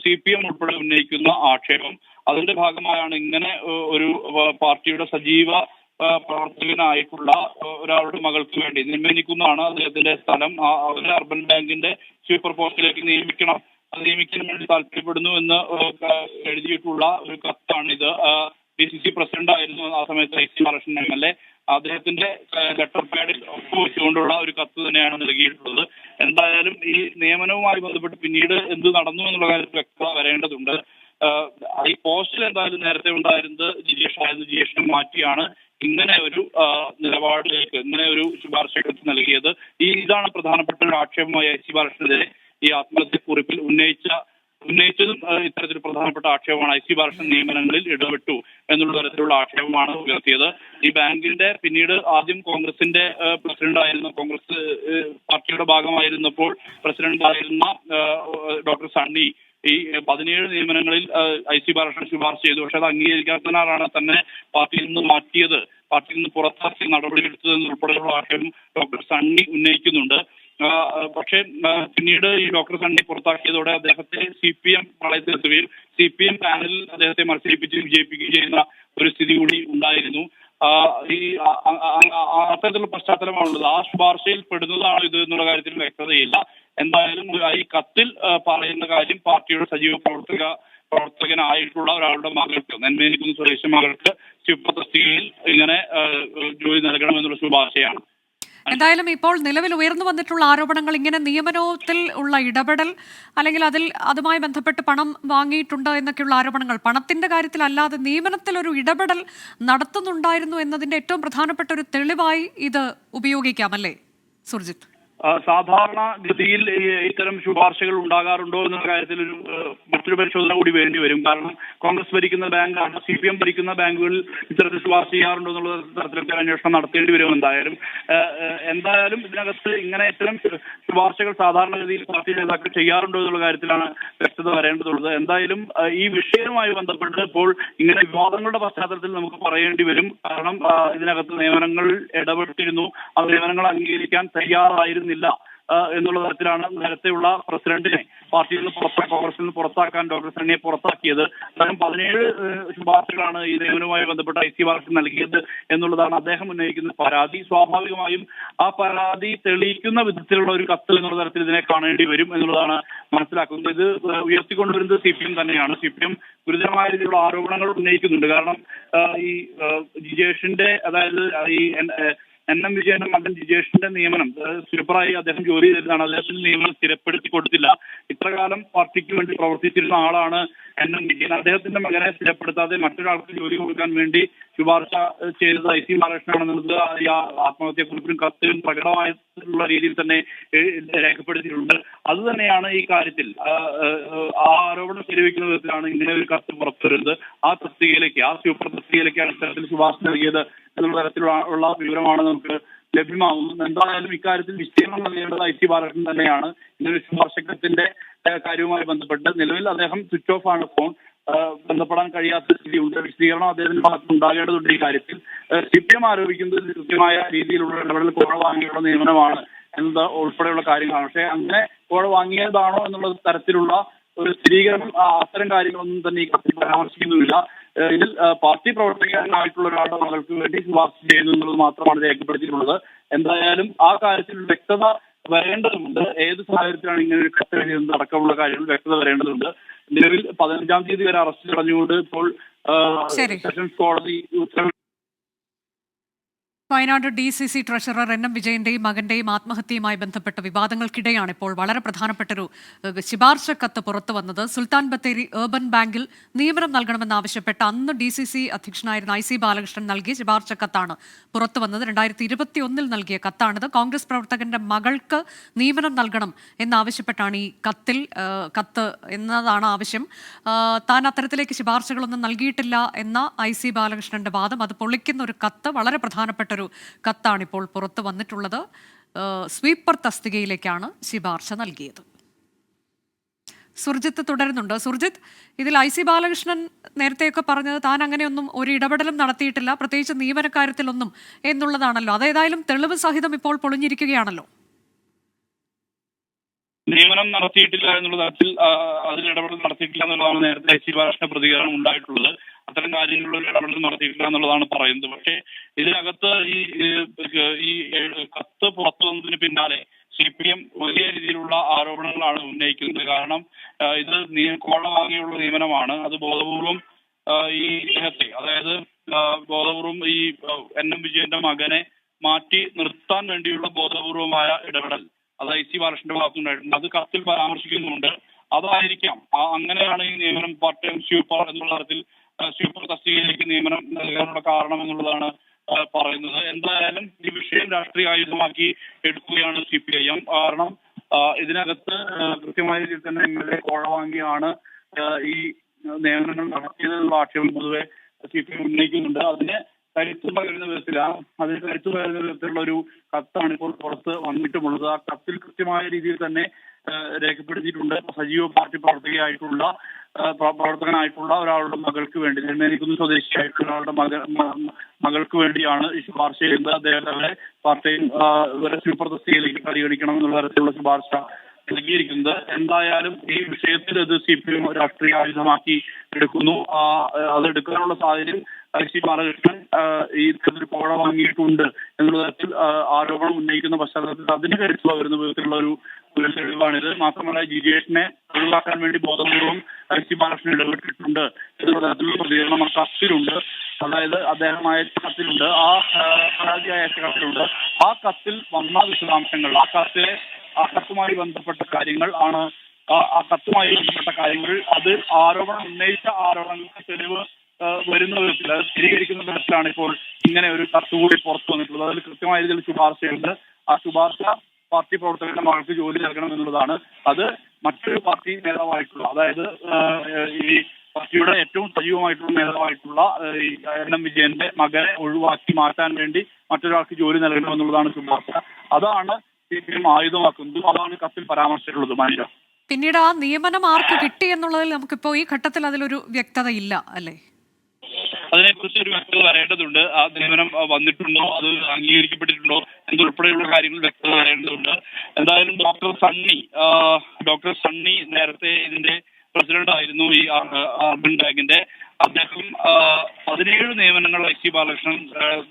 CPM ഉൾപ്പെടെ ഉന്നയിക്കുന്ന ആക്ഷേപം. അതിന്റെ ഭാഗമായാണ് ഇങ്ങനെ ഒരു പാർട്ടിയുടെ സജീവ പ്രവർത്തകനായിട്ടുള്ള ഒരാളുടെ മകൾക്ക് വേണ്ടി നിയമിക്കുന്നതാണ് അദ്ദേഹത്തിന്റെ സ്ഥലം. അവരെ അർബൻ ബാങ്കിന്റെ സ്വീപ്പർ പോസ്റ്റിലേക്ക് നിയമിക്കാൻ വേണ്ടി താല്പര്യപ്പെടുന്നു എന്ന് എഴുതിയിട്ടുള്ള ഒരു കത്താണിത്. DCC പ്രസിഡന്റ് ആയിരുന്നു ആ സമയത്ത് IC ബാലകൃഷ്ണൻ MLA. അദ്ദേഹത്തിന്റെ ലെറ്റർ പാഡിൽ ഒപ്പുവെച്ചുകൊണ്ടുള്ള ഒരു കത്ത് തന്നെയാണ് നൽകിയിട്ടുള്ളത്. എന്തായാലും ഈ നിയമനവുമായി ബന്ധപ്പെട്ട് പിന്നീട് എന്ത് നടന്നു എന്നുള്ള കാര്യത്തിൽ വ്യക്തത വരേണ്ടതുണ്ട്. ഈ പോസ്റ്റിൽ എന്തായാലും നേരത്തെ ഉണ്ടായിരുന്നത് ജിജേഷ് ആയിരുന്നു. ജിജേഷിനെ മാറ്റിയാണ് ഇങ്ങനെ ഒരു നിലപാടിലേക്ക്, ഇങ്ങനെ ഒരു ശുപാർശ നൽകിയത്. ഇതാണ് പ്രധാനപ്പെട്ട ഒരു ആക്ഷേപമായി IC ബാലകൃഷ്ണനെതിരെ ഈ ആത്മഹത്യക്കുറിപ്പിൽ ഉന്നയിച്ചതും ഇത്തരത്തിൽ പ്രധാനപ്പെട്ട ആക്ഷേപമാണ്. IC ബാലകൃഷ്ണൻ നിയമനങ്ങളിൽ ഇടപെട്ടു എന്നുള്ള തരത്തിലുള്ള ആക്ഷേപമാണ് ഉയർത്തിയത്. ഈ ബാങ്കിന്റെ പിന്നീട് ആദ്യം കോൺഗ്രസിന്റെ പ്രസിഡന്റ് ആയിരുന്ന, കോൺഗ്രസ് പാർട്ടിയുടെ ഭാഗമായിരുന്നപ്പോൾ പ്രസിഡന്റ് ആയിരുന്ന ഡോക്ടർ സണ്ണി ഈ 17 നിയമനങ്ങളിൽ IC ബാലകൃഷ്ണൻ ശുപാർശ ചെയ്തു. പക്ഷെ അത് അംഗീകരിക്കാത്തതിനാലാണ് തന്നെ പാർട്ടിയിൽ നിന്ന് മാറ്റിയത്, പാർട്ടിയിൽ നിന്ന് പുറത്താക്കി നടപടിയെടുത്തതെന്നുൾപ്പെടെയുള്ള ആക്ഷേപം ഡോക്ടർ സണ്ണി ഉന്നയിക്കുന്നുണ്ട്. പക്ഷേ പിന്നീട് ഈ ഡോക്ടർ സണ്ണി പുറത്താക്കിയതോടെ അദ്ദേഹത്തെ CPM വളയത്തിലെത്തുകയും CPM പാനലിൽ അദ്ദേഹത്തെ മത്സരിപ്പിച്ച് വിജയിപ്പിക്കുകയും ചെയ്യുന്ന ഒരു സ്ഥിതി കൂടി ഉണ്ടായിരുന്നു. ഈ അത്തരത്തിലുള്ള പശ്ചാത്തലമാണുള്ളത്. ആ ശുപാർശയിൽ പെടുന്നതാണ് ഇത് എന്നുള്ള കാര്യത്തിൽ വ്യക്തതയില്ല. എന്തായാലും ഈ കത്തിൽ പറയുന്ന കാര്യം പാർട്ടിയുടെ സജീവ പ്രവർത്തകനായിട്ടുള്ള ഒരാളുടെ മകൾക്ക്, നെന്മേനിക്കുന്ന് സ്വദേശി മകൾക്ക് സ്വീപ്പർ തസ്തികയിൽ ഇങ്ങനെ ജോലി നൽകണമെന്നുള്ള ശുപാർശയാണ്. എന്തായാലും ഇപ്പോൾ നിലവിൽ ഉയർന്നു വന്നിട്ടുള്ള ആരോപണങ്ങൾ ഇങ്ങനെ നിയമനത്തിൽ ഉള്ള ഇടപെടൽ, അല്ലെങ്കിൽ അതുമായി ബന്ധപ്പെട്ട് പണം വാങ്ങിയിട്ടുണ്ട് എന്നൊക്കെയുള്ള ആരോപണങ്ങൾ, പണത്തിന്റെ കാര്യത്തിലല്ലാതെ നിയമനത്തിൽ ഒരു ഇടപെടൽ നടത്തുന്നുണ്ടായിരുന്നു എന്നതിന്റെ ഏറ്റവും പ്രധാനപ്പെട്ട ഒരു തെളിവായി ഇത് ഉപയോഗിക്കാമല്ലേ സുർജിത്ത്? സാധാരണ ഗതിയിൽ ഇത്തരം ശുപാർശകൾ ഉണ്ടാകാറുണ്ടോ എന്ന കാര്യത്തിൽ മറ്റൊരു പരിശോധന കൂടി വേണ്ടി വരും. കാരണം കോൺഗ്രസ് ഭരിക്കുന്ന ബാങ്കാണ്, CPM ഭരിക്കുന്ന ബാങ്കുകളിൽ ഇത്തരത്തിൽ ശുപാർശ ചെയ്യാറുണ്ടോ എന്നുള്ള തരത്തിലൊക്കെ അന്വേഷണം നടത്തേണ്ടി വരും. എന്തായാലും ഇതിനകത്ത് ഇങ്ങനെ ഇത്തരം ശുപാർശകൾ സാധാരണഗതിയിൽ പാർട്ടി നേതാക്കൾ ചെയ്യാറുണ്ടോ എന്നുള്ള കാര്യത്തിലാണ് വ്യക്തത വരേണ്ടതുള്ളത്. എന്തായാലും ഈ വിഷയവുമായി ബന്ധപ്പെട്ട് ഇപ്പോൾ ഇങ്ങനെ വിവാദങ്ങളുടെ പശ്ചാത്തലത്തിൽ നമുക്ക് പറയേണ്ടി വരും. കാരണം ഇതിനകത്ത് നിയമനങ്ങൾ ഇടപെട്ടിരുന്നു, ആ നിയമനങ്ങൾ അംഗീകരിക്കാൻ തയ്യാറായിരുന്നില്ല എന്നുള്ള തരത്തിലാണ് നേരത്തെയുള്ള പ്രസിഡന്റിനെ പാർട്ടിയിൽ നിന്ന് കോൺഗ്രസിൽ നിന്ന് പുറത്താക്കാൻ ഡോക്ടർ സണ്ണിയെ പുറത്താക്കിയത്. കാരണം 17 ശുപാർശകളാണ് ഈ നിയമനവുമായി ബന്ധപ്പെട്ട് IC ബാലകൃഷ്ണൻ നൽകിയത് എന്നുള്ളതാണ് അദ്ദേഹം ഉന്നയിക്കുന്ന പരാതി. സ്വാഭാവികമായും ആ പരാതി തെളിയിക്കുന്ന വിധത്തിലുള്ള ഒരു കത്ത് എന്നുള്ള തരത്തിൽ ഇതിനെ കാണേണ്ടി വരും എന്നുള്ളതാണ് മനസ്സിലാക്കുന്നത്. ഇത് ഉയർത്തിക്കൊണ്ടുവരുന്നത് CPM തന്നെയാണ്. CPM ഗുരുതരമായ രീതിയിലുള്ള ആരോപണങ്ങൾ ഉന്നയിക്കുന്നുണ്ട്. കാരണം ഈ ജിജേഷിന്റെ, അതായത് ഈ NM വിജയന്റെ മകൻ ജിജേഷിന്റെ നിയമനം സ്വീപ്പറായി അദ്ദേഹം ജോലി ചെയ്തിരുന്നതാണ്. അദ്ദേഹത്തിന്റെ നിയമനം സ്ഥിരപ്പെടുത്തി കൊടുത്തില്ല. ഇത്രകാലം പാർട്ടിക്ക് വേണ്ടി പ്രവർത്തിച്ചിരുന്ന ആളാണ് NM വിജയൻ. അദ്ദേഹത്തിന്റെ മകനെ സ്ഥിരപ്പെടുത്താതെ മറ്റൊരാൾക്ക് ജോലി കൊടുക്കാൻ വേണ്ടി ശുപാർശ ചെയ്തത് IC ബാലകൃഷ്ണനാണെന്നുള്ളത് ഈ ആത്മഹത്യക്കുറിപ്പിലും കത്തിലും പ്രകടമായിട്ടുള്ള രീതിയിൽ തന്നെ രേഖപ്പെടുത്തിയിട്ടുണ്ട്. അത് തന്നെയാണ് ഈ കാര്യത്തിൽ ആ ആരോപണം ശരിവെക്കുന്ന വിധത്തിലാണ് ഇങ്ങനെ ഒരു കത്ത് പുറത്തുവരുന്നത്. ആ തസ്തികയിലേക്ക്, ആ സ്വീപ്പർ തസ്തികയിലേക്കാണ് ഇത്തരത്തിൽ ശുപാർശ നൽകിയത് എന്നുള്ള തരത്തിലുള്ള വിവരമാണ് നമുക്ക് ലഭ്യമാകുന്നത്. എന്തായാലും ഇക്കാര്യത്തിൽ വിശദീകരണം നൽകേണ്ടത് IC ബാലകൃഷ്ണൻ തന്നെയാണ്. ഇങ്ങനെ ശുപാർശക്കത്തിന്റെ കാര്യവുമായി ബന്ധപ്പെട്ട് നിലവിൽ അദ്ദേഹം സ്വിച്ച് ഓഫ് ആണ്, ഫോൺ ബന്ധപ്പെടാൻ കഴിയാത്ത സ്ഥിതിയുണ്ട്. വിശദീകരണം അദ്ദേഹത്തിന്റെ ഭാഗത്ത് ഉണ്ടാകേണ്ടതുണ്ട്. ഈ കാര്യത്തിൽ CPM ആരോപിക്കുന്നത് കൃത്യമായ രീതിയിലുള്ള ഇടപെടൽ കോഴ വാങ്ങിയുള്ള നിയമനമാണ് എന്നത് ഉൾപ്പെടെയുള്ള കാര്യങ്ങളാണ്. പക്ഷേ അങ്ങനെ കോഴ വാങ്ങിയതാണോ എന്നുള്ള തരത്തിലുള്ള ഒരു സ്ഥിരീകരണം അത്തരം കാര്യങ്ങളൊന്നും തന്നെ ഈ കത്തിൽ പരാമർശിക്കുന്നുമില്ല. ഇതിൽ പാർട്ടി പ്രവർത്തകനായിട്ടുള്ള ഒരാളുടെ മകൾക്ക് വേണ്ടി ശുപാർശ ചെയ്യുന്നു എന്നുള്ളത് മാത്രമാണ് രേഖപ്പെടുത്തിയിട്ടുള്ളത്. എന്തായാലും ആ കാര്യത്തിൽ വ്യക്തത വരേണ്ടതുണ്ട്. ഏത് സാഹചര്യത്തിലാണ് ഇങ്ങനെ ഒരു കത്ത് എഴുതിയത് അടക്കമുള്ള കാര്യങ്ങൾ വ്യക്തത വരേണ്ടതുണ്ട്. നിലവിൽ 15-ാം തീയതി വരെ അറസ്റ്റ് തടഞ്ഞുകൊണ്ട് ഇപ്പോൾ സെഷൻസ് കോടതി ഉത്തരവ് വയനാട് DCC ട്രഷറർ NM വിജയന്റെയും മകന്റെയും ആത്മഹത്യയുമായി ബന്ധപ്പെട്ട വിവാദങ്ങൾക്കിടെയാണ് ഇപ്പോൾ വളരെ പ്രധാനപ്പെട്ടൊരു ശുപാർശ കത്ത് പുറത്തു വന്നത്. സുൽത്താൻ ബത്തേരി ഏർബൻ ബാങ്കിൽ നിയമനം നൽകണമെന്നാവശ്യപ്പെട്ട് അന്ന് DCC അധ്യക്ഷനായിരുന്ന IC ബാലകൃഷ്ണൻ നൽകിയ ശുപാർശ കത്താണ് പുറത്തു വന്നത്. 2021 നൽകിയ കത്താണിത്. കോൺഗ്രസ് പ്രവർത്തകന്റെ മകൾക്ക് നിയമനം നൽകണം എന്നാവശ്യപ്പെട്ടാണ് ഈ കത്ത് എന്നതാണ് ആവശ്യം. താൻ അത്തരത്തിലേക്ക് ശുപാർശകളൊന്നും നൽകിയിട്ടില്ല എന്ന IC ബാലകൃഷ്ണന്റെ വാദം അത് പൊളിക്കുന്ന ഒരു കത്ത്, വളരെ പ്രധാനപ്പെട്ട ഒരു കത്താണ് ഇപ്പോൾ പുറത്തു വന്നിട്ടുള്ളത്. സ്വീപ്പർ തസ്തികയിലേക്കാണ് ശുപാർശ നൽകിയത്. സുർജിത്ത് തുടരുന്നുണ്ട്. സുർജിത്ത്, ഇതിൽ IC ബാലകൃഷ്ണൻ നേരത്തെയൊക്കെ പറഞ്ഞത് താൻ അങ്ങനെയൊന്നും ഒരു ഇടപെടലും നടത്തിയിട്ടില്ല, പ്രത്യേകിച്ച് നിയമനക്കാര്യത്തിലൊന്നും എന്നുള്ളതാണല്ലോ. അതേതായാലും തെളിവ് സഹിതം ഇപ്പോൾ പൊളിഞ്ഞിരിക്കുകയാണല്ലോ. നിയമനം നടത്തിയിട്ടില്ല എന്നുള്ള തരത്തിൽ അതിൽ ഇടപെടൽ നടത്തിയിട്ടില്ല എന്നുള്ളതാണ് നേരത്തെ IC ബാലകൃഷ്ണന്റെ പ്രതികരണം ഉണ്ടായിട്ടുള്ളത്. അത്തരം കാര്യങ്ങളിലുള്ള ഒരു ഇടപെടൽ നടത്തിയിട്ടില്ല എന്നുള്ളതാണ് പറയുന്നത്. പക്ഷേ ഇതിനകത്ത് ഈ കത്ത് പുറത്തു വന്നതിന് പിന്നാലെ CPM വലിയ രീതിയിലുള്ള ആരോപണങ്ങളാണ് ഉന്നയിക്കുന്നത്. കാരണം ഇത് കോഴ വാങ്ങിയുള്ള നിയമനമാണ്. അത് ബോധപൂർവം ഈ ഇദ്ദേഹത്തെ, അതായത് ബോധപൂർവം ഈ NM വിജയന്റെ മകനെ മാറ്റി നിർത്താൻ വേണ്ടിയുള്ള ബോധപൂർവമായ ഇടപെടൽ അത് IC ബാലകൃഷ്ണന്റെ ഭാഗത്തുണ്ടായിട്ടുണ്ട്. അത് കത്തിൽ പരാമർശിക്കുന്നുണ്ട്. അതായിരിക്കാം, അങ്ങനെയാണ് ഈ നിയമനം പാർട്ട് ടൈം സ്വീപ്പർ എന്നുള്ള തരത്തിൽ സ്വീപ്പർ തസ്തികയിലേക്ക് നിയമനം നൽകാനുള്ള കാരണം എന്നുള്ളതാണ് പറയുന്നത്. എന്തായാലും ഈ വിഷയം രാഷ്ട്രീയ ആയുധമാക്കി എടുക്കുകയാണ് CPIM. കാരണം ഇതിനകത്ത് കൃത്യമായ രീതിയിൽ തന്നെ MLA കോഴ വാങ്ങിയാണ് ഈ നിയമനങ്ങൾ നടത്തിയതെന്നുള്ള ആക്ഷേപം പൊതുവെ CPIM ഉന്നയിക്കുന്നുണ്ട്. അതിന് കരുത്ത് പകരുന്ന വിധത്തിലുള്ള ഒരു കത്താണ് ഇപ്പോൾ പുറത്ത് വന്നിട്ടുമുള്ളത്. ആ കത്തിൽ കൃത്യമായ രീതിയിൽ തന്നെ രേഖപ്പെടുത്തിയിട്ടുണ്ട്. സജീവ പാർട്ടി പ്രവർത്തകനായിട്ടുള്ള ഒരാളുടെ മകൾക്ക് വേണ്ടി, നെന്മേനിക്കുന്ന് സ്വദേശിയായിട്ടുള്ള ഒരാളുടെ മകൾക്ക് വേണ്ടിയാണ് ഈ ശുപാർശ ചെയ്യുന്നത്. അദ്ദേഹത്തെ പാർട്ടിയും സ്വീപ്പർ തസ്തികയിലേക്ക് പരിഗണിക്കണം എന്നുള്ള തരത്തിലുള്ള ശുപാർശ നൽകിയിരിക്കുന്നത്. എന്തായാലും ഈ വിഷയത്തിൽ ഇത് CPM രാഷ്ട്രീയ ആയുധമാക്കി എടുക്കുന്നു. അതെടുക്കാനുള്ള സാഹചര്യം IC ബാലകൃഷ്ണൻ ഈ തരത്തിൽ കോഴ വാങ്ങിയിട്ടുണ്ട് എന്നുള്ള തരത്തിൽ ആരോപണം ഉന്നയിക്കുന്ന പശ്ചാത്തലത്തിൽ അതിന് കരുത്ത് പകരുന്ന വിധത്തിലുള്ള ഒരു തെളിവാണിത്. മാത്രമല്ല GJHനെ ഒഴിവാക്കാൻ വേണ്ടി ബോധപൂർവം IC ബാലകൃഷ്ണൻ ഇടപെട്ടിട്ടുണ്ട് എന്നുള്ള തരത്തിലുള്ള പ്രതികരണം ആ കത്തിലുണ്ട്. അതായത് അദ്ദേഹം അയച്ച കത്തിലുണ്ട്, ആ പരാതി അയച്ച കത്തിലുണ്ട്. ആ കത്തിൽ വന്ന വിശദാംശങ്ങൾ, ആ കത്തുമായി ബന്ധപ്പെട്ട കാര്യങ്ങൾ ആണ്. ആ കത്തുമായി ബന്ധപ്പെട്ട കാര്യങ്ങൾ അത് ഉന്നയിച്ച ആരോപണങ്ങൾക്ക് തെളിവ് വരുന്ന വിധത്തിൽ, അത് സ്ഥിരീകരിക്കുന്ന തരത്തിലാണ് ഇപ്പോൾ ഇങ്ങനെ ഒരു കത്ത് കൂടി പുറത്തു വന്നിട്ടുള്ളത്. അതിൽ കൃത്യമായ രീതിയിൽ ശുപാർശയുണ്ട്. ആ ശുപാർശ പാർട്ടി പ്രവർത്തകരുടെ മകൾക്ക് ജോലി നൽകണം എന്നുള്ളതാണ്. അത് മറ്റൊരു പാർട്ടി നേതാവായിട്ടുള്ള, അതായത് ഈ പാർട്ടിയുടെ ഏറ്റവും സജീവമായിട്ടുള്ള നേതാവായിട്ടുള്ള NM വിജയന്റെ മകനെ ഒഴിവാക്കി മാറ്റാൻ വേണ്ടി മറ്റൊരാൾക്ക് ജോലി നൽകണം എന്നുള്ളതാണ് ശുപാർശ. അതാണ് CPM ആയുധമാക്കുന്നത്. അതാണ് കത്തിൽ പരാമർശിച്ചിട്ടുള്ളത്. മാനിക, പിന്നീട് ആ നിയമനം ആർക്ക് കിട്ടി എന്നുള്ളതിൽ നമുക്കിപ്പോ ഈ ഘട്ടത്തിൽ അതിലൊരു വ്യക്തത ഇല്ല അല്ലേ? അതിനെക്കുറിച്ച് ഒരു വ്യക്തത വരേണ്ടതുണ്ട്. ആ നിയമനം വന്നിട്ടുണ്ടോ, അത് അംഗീകരിക്കപ്പെട്ടിട്ടുണ്ടോ എന്നുൾപ്പെടെയുള്ള കാര്യങ്ങൾ വ്യക്തത വരേണ്ടതുണ്ട്. എന്തായാലും ഡോക്ടർ സണ്ണി നേരത്തെ ഇതിന്റെ പ്രസിഡന്റ് ആയിരുന്നു ഈ അർബൻ ബാങ്കിന്റെ. അദ്ദേഹം 17 നിയമനങ്ങൾ IC ബാലകൃഷ്ണൻ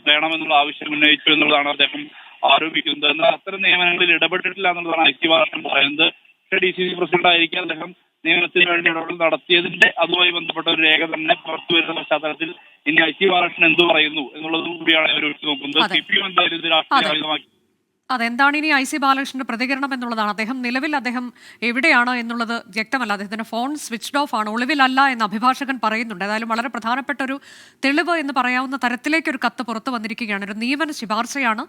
വേണമെന്നുള്ള ആവശ്യം ഉന്നയിച്ചു എന്നുള്ളതാണ് അദ്ദേഹം ആരോപിക്കുന്നത്. എന്നാൽ അത്തരം നിയമനങ്ങളിൽ ഇടപെട്ടിട്ടില്ല എന്നുള്ളതാണ് IC ബാലകൃഷ്ണൻ പറയുന്നത്. പക്ഷേ DCC പ്രസിഡന്റ് ആയിരിക്കും അദ്ദേഹം നിയമനത്തിന് വേണ്ടി ഇടപെടൽ നടത്തിയതിന്റെ അതുമായി ബന്ധപ്പെട്ട ഒരു രേഖ തന്നെ പുറത്തു വരുന്ന പശ്ചാത്തലത്തിൽ ഇനി IC ബാലകൃഷ്ണൻ എന്ത് പറയുന്നു എന്നുള്ളതും കൂടിയാണ് അവർ വെച്ച് നോക്കുന്നത്. CPM എന്തായാലും ഇത് രാഷ്ട്രീയ ആയുധമാക്കി. അതെന്താണ് ഇനി IC ബാലകൃഷ്ണന്റെ പ്രതികരണം എന്നുള്ളതാണ്. നിലവിൽ അദ്ദേഹം എവിടെയാണ് എന്നുള്ളത് വ്യക്തമല്ല. അദ്ദേഹത്തിന്റെ ഫോൺ സ്വിച്ച്ഡ് ഓഫ് ആണ്, ഒളിവിലല്ല എന്ന് അഭിഭാഷകൻ പറയുന്നുണ്ട്. ഏതായാലും വളരെ പ്രധാനപ്പെട്ട ഒരു തെളിവ് എന്ന് പറയാവുന്ന തരത്തിലേക്ക് ഒരു കത്ത് പുറത്തു വന്നിരിക്കുകയാണ്. ഒരു നിയമന ശുപാർശയാണ്.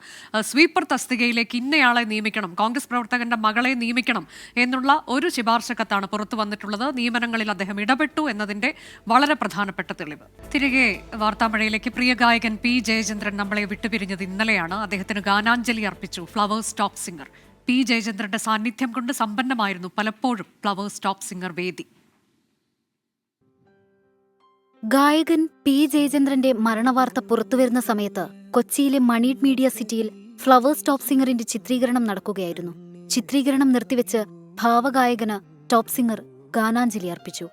സ്വീപ്പർ തസ്തികയിലേക്ക് ഇന്നയാളെ നിയമിക്കണം, കോൺഗ്രസ് പ്രവർത്തകന്റെ മകളെ നിയമിക്കണം എന്നുള്ള ഒരു ശുപാർശ കത്താണ് പുറത്തു വന്നിട്ടുള്ളത്. നിയമനങ്ങളിൽ അദ്ദേഹം ഇടപെട്ടു എന്നതിന്റെ വളരെ പ്രധാനപ്പെട്ട തെളിവ്. തിരികെ വാർത്താമഴയിലേക്ക്. പ്രിയ ഗായകൻ P ജയചന്ദ്രൻ നമ്മളെ വിട്ടുപിരിഞ്ഞത് ഇന്നലെയാണ്. അദ്ദേഹത്തിന് ഗാനാഞ്ജലി അർപ്പിച്ചു ഫ്ലവേഴ്സ് ടോപ്പ് സിംഗർ. P ജയചന്ദ്രന്റെ സാന്നിധ്യം കൊണ്ട് സമ്പന്നമായിരുന്നു പലപ്പോഴും ഫ്ലവേഴ്സ് ടോപ്പ് സിംഗർ വേദി. ഗായകൻ P ജയചന്ദ്രന്റെ മരണവാർത്ത പുറത്തുവരുന്ന സമയത്ത് കൊച്ചിയിലെ മണീഡ് മീഡിയ സിറ്റിയിൽ ഫ്ലവേഴ്സ് ടോപ്പ് സിംഗറിന്റെ ചിത്രീകരണം നടക്കുകയായിരുന്നു. ചിത്രീകരണം നിർത്തിവെച്ച് ഭാവഗായകന് ടോപ്പ് സിംഗർ ഗാനാഞ്ജലി അർപ്പിച്ചു.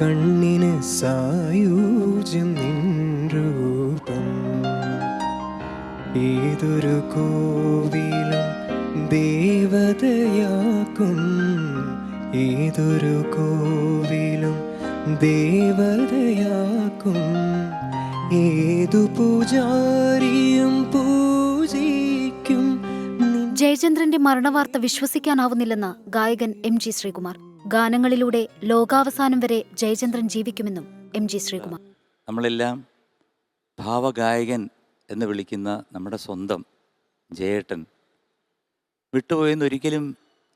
കണ്ണിന് സായൂജ്യം നിൻരൂപം, ഏതൊരു കോവിലും ദേവതയാക്കും ഏതൊരു കോവിലും ദേവതയാക്കും ഏതു പൂജാരിയും പൂജിക്കും. ജയചന്ദ്രന്റെ മരണവാർത്ത വിശ്വസിക്കാനാവുന്നില്ലെന്ന് ഗായകൻ MG ശ്രീകുമാർ. ഗാനങ്ങളിലൂടെ ലോകാവസാനം വരെ ജയചന്ദ്രൻ ജീവിക്കുമെന്നും MG ശ്രീകുമാർ. നമ്മളെല്ലാം ഭാവഗായകൻ എന്ന് വിളിക്കുന്ന നമ്മുടെ സ്വന്തം ജയേട്ടൻ വിട്ടുപോയെന്നൊരിക്കലും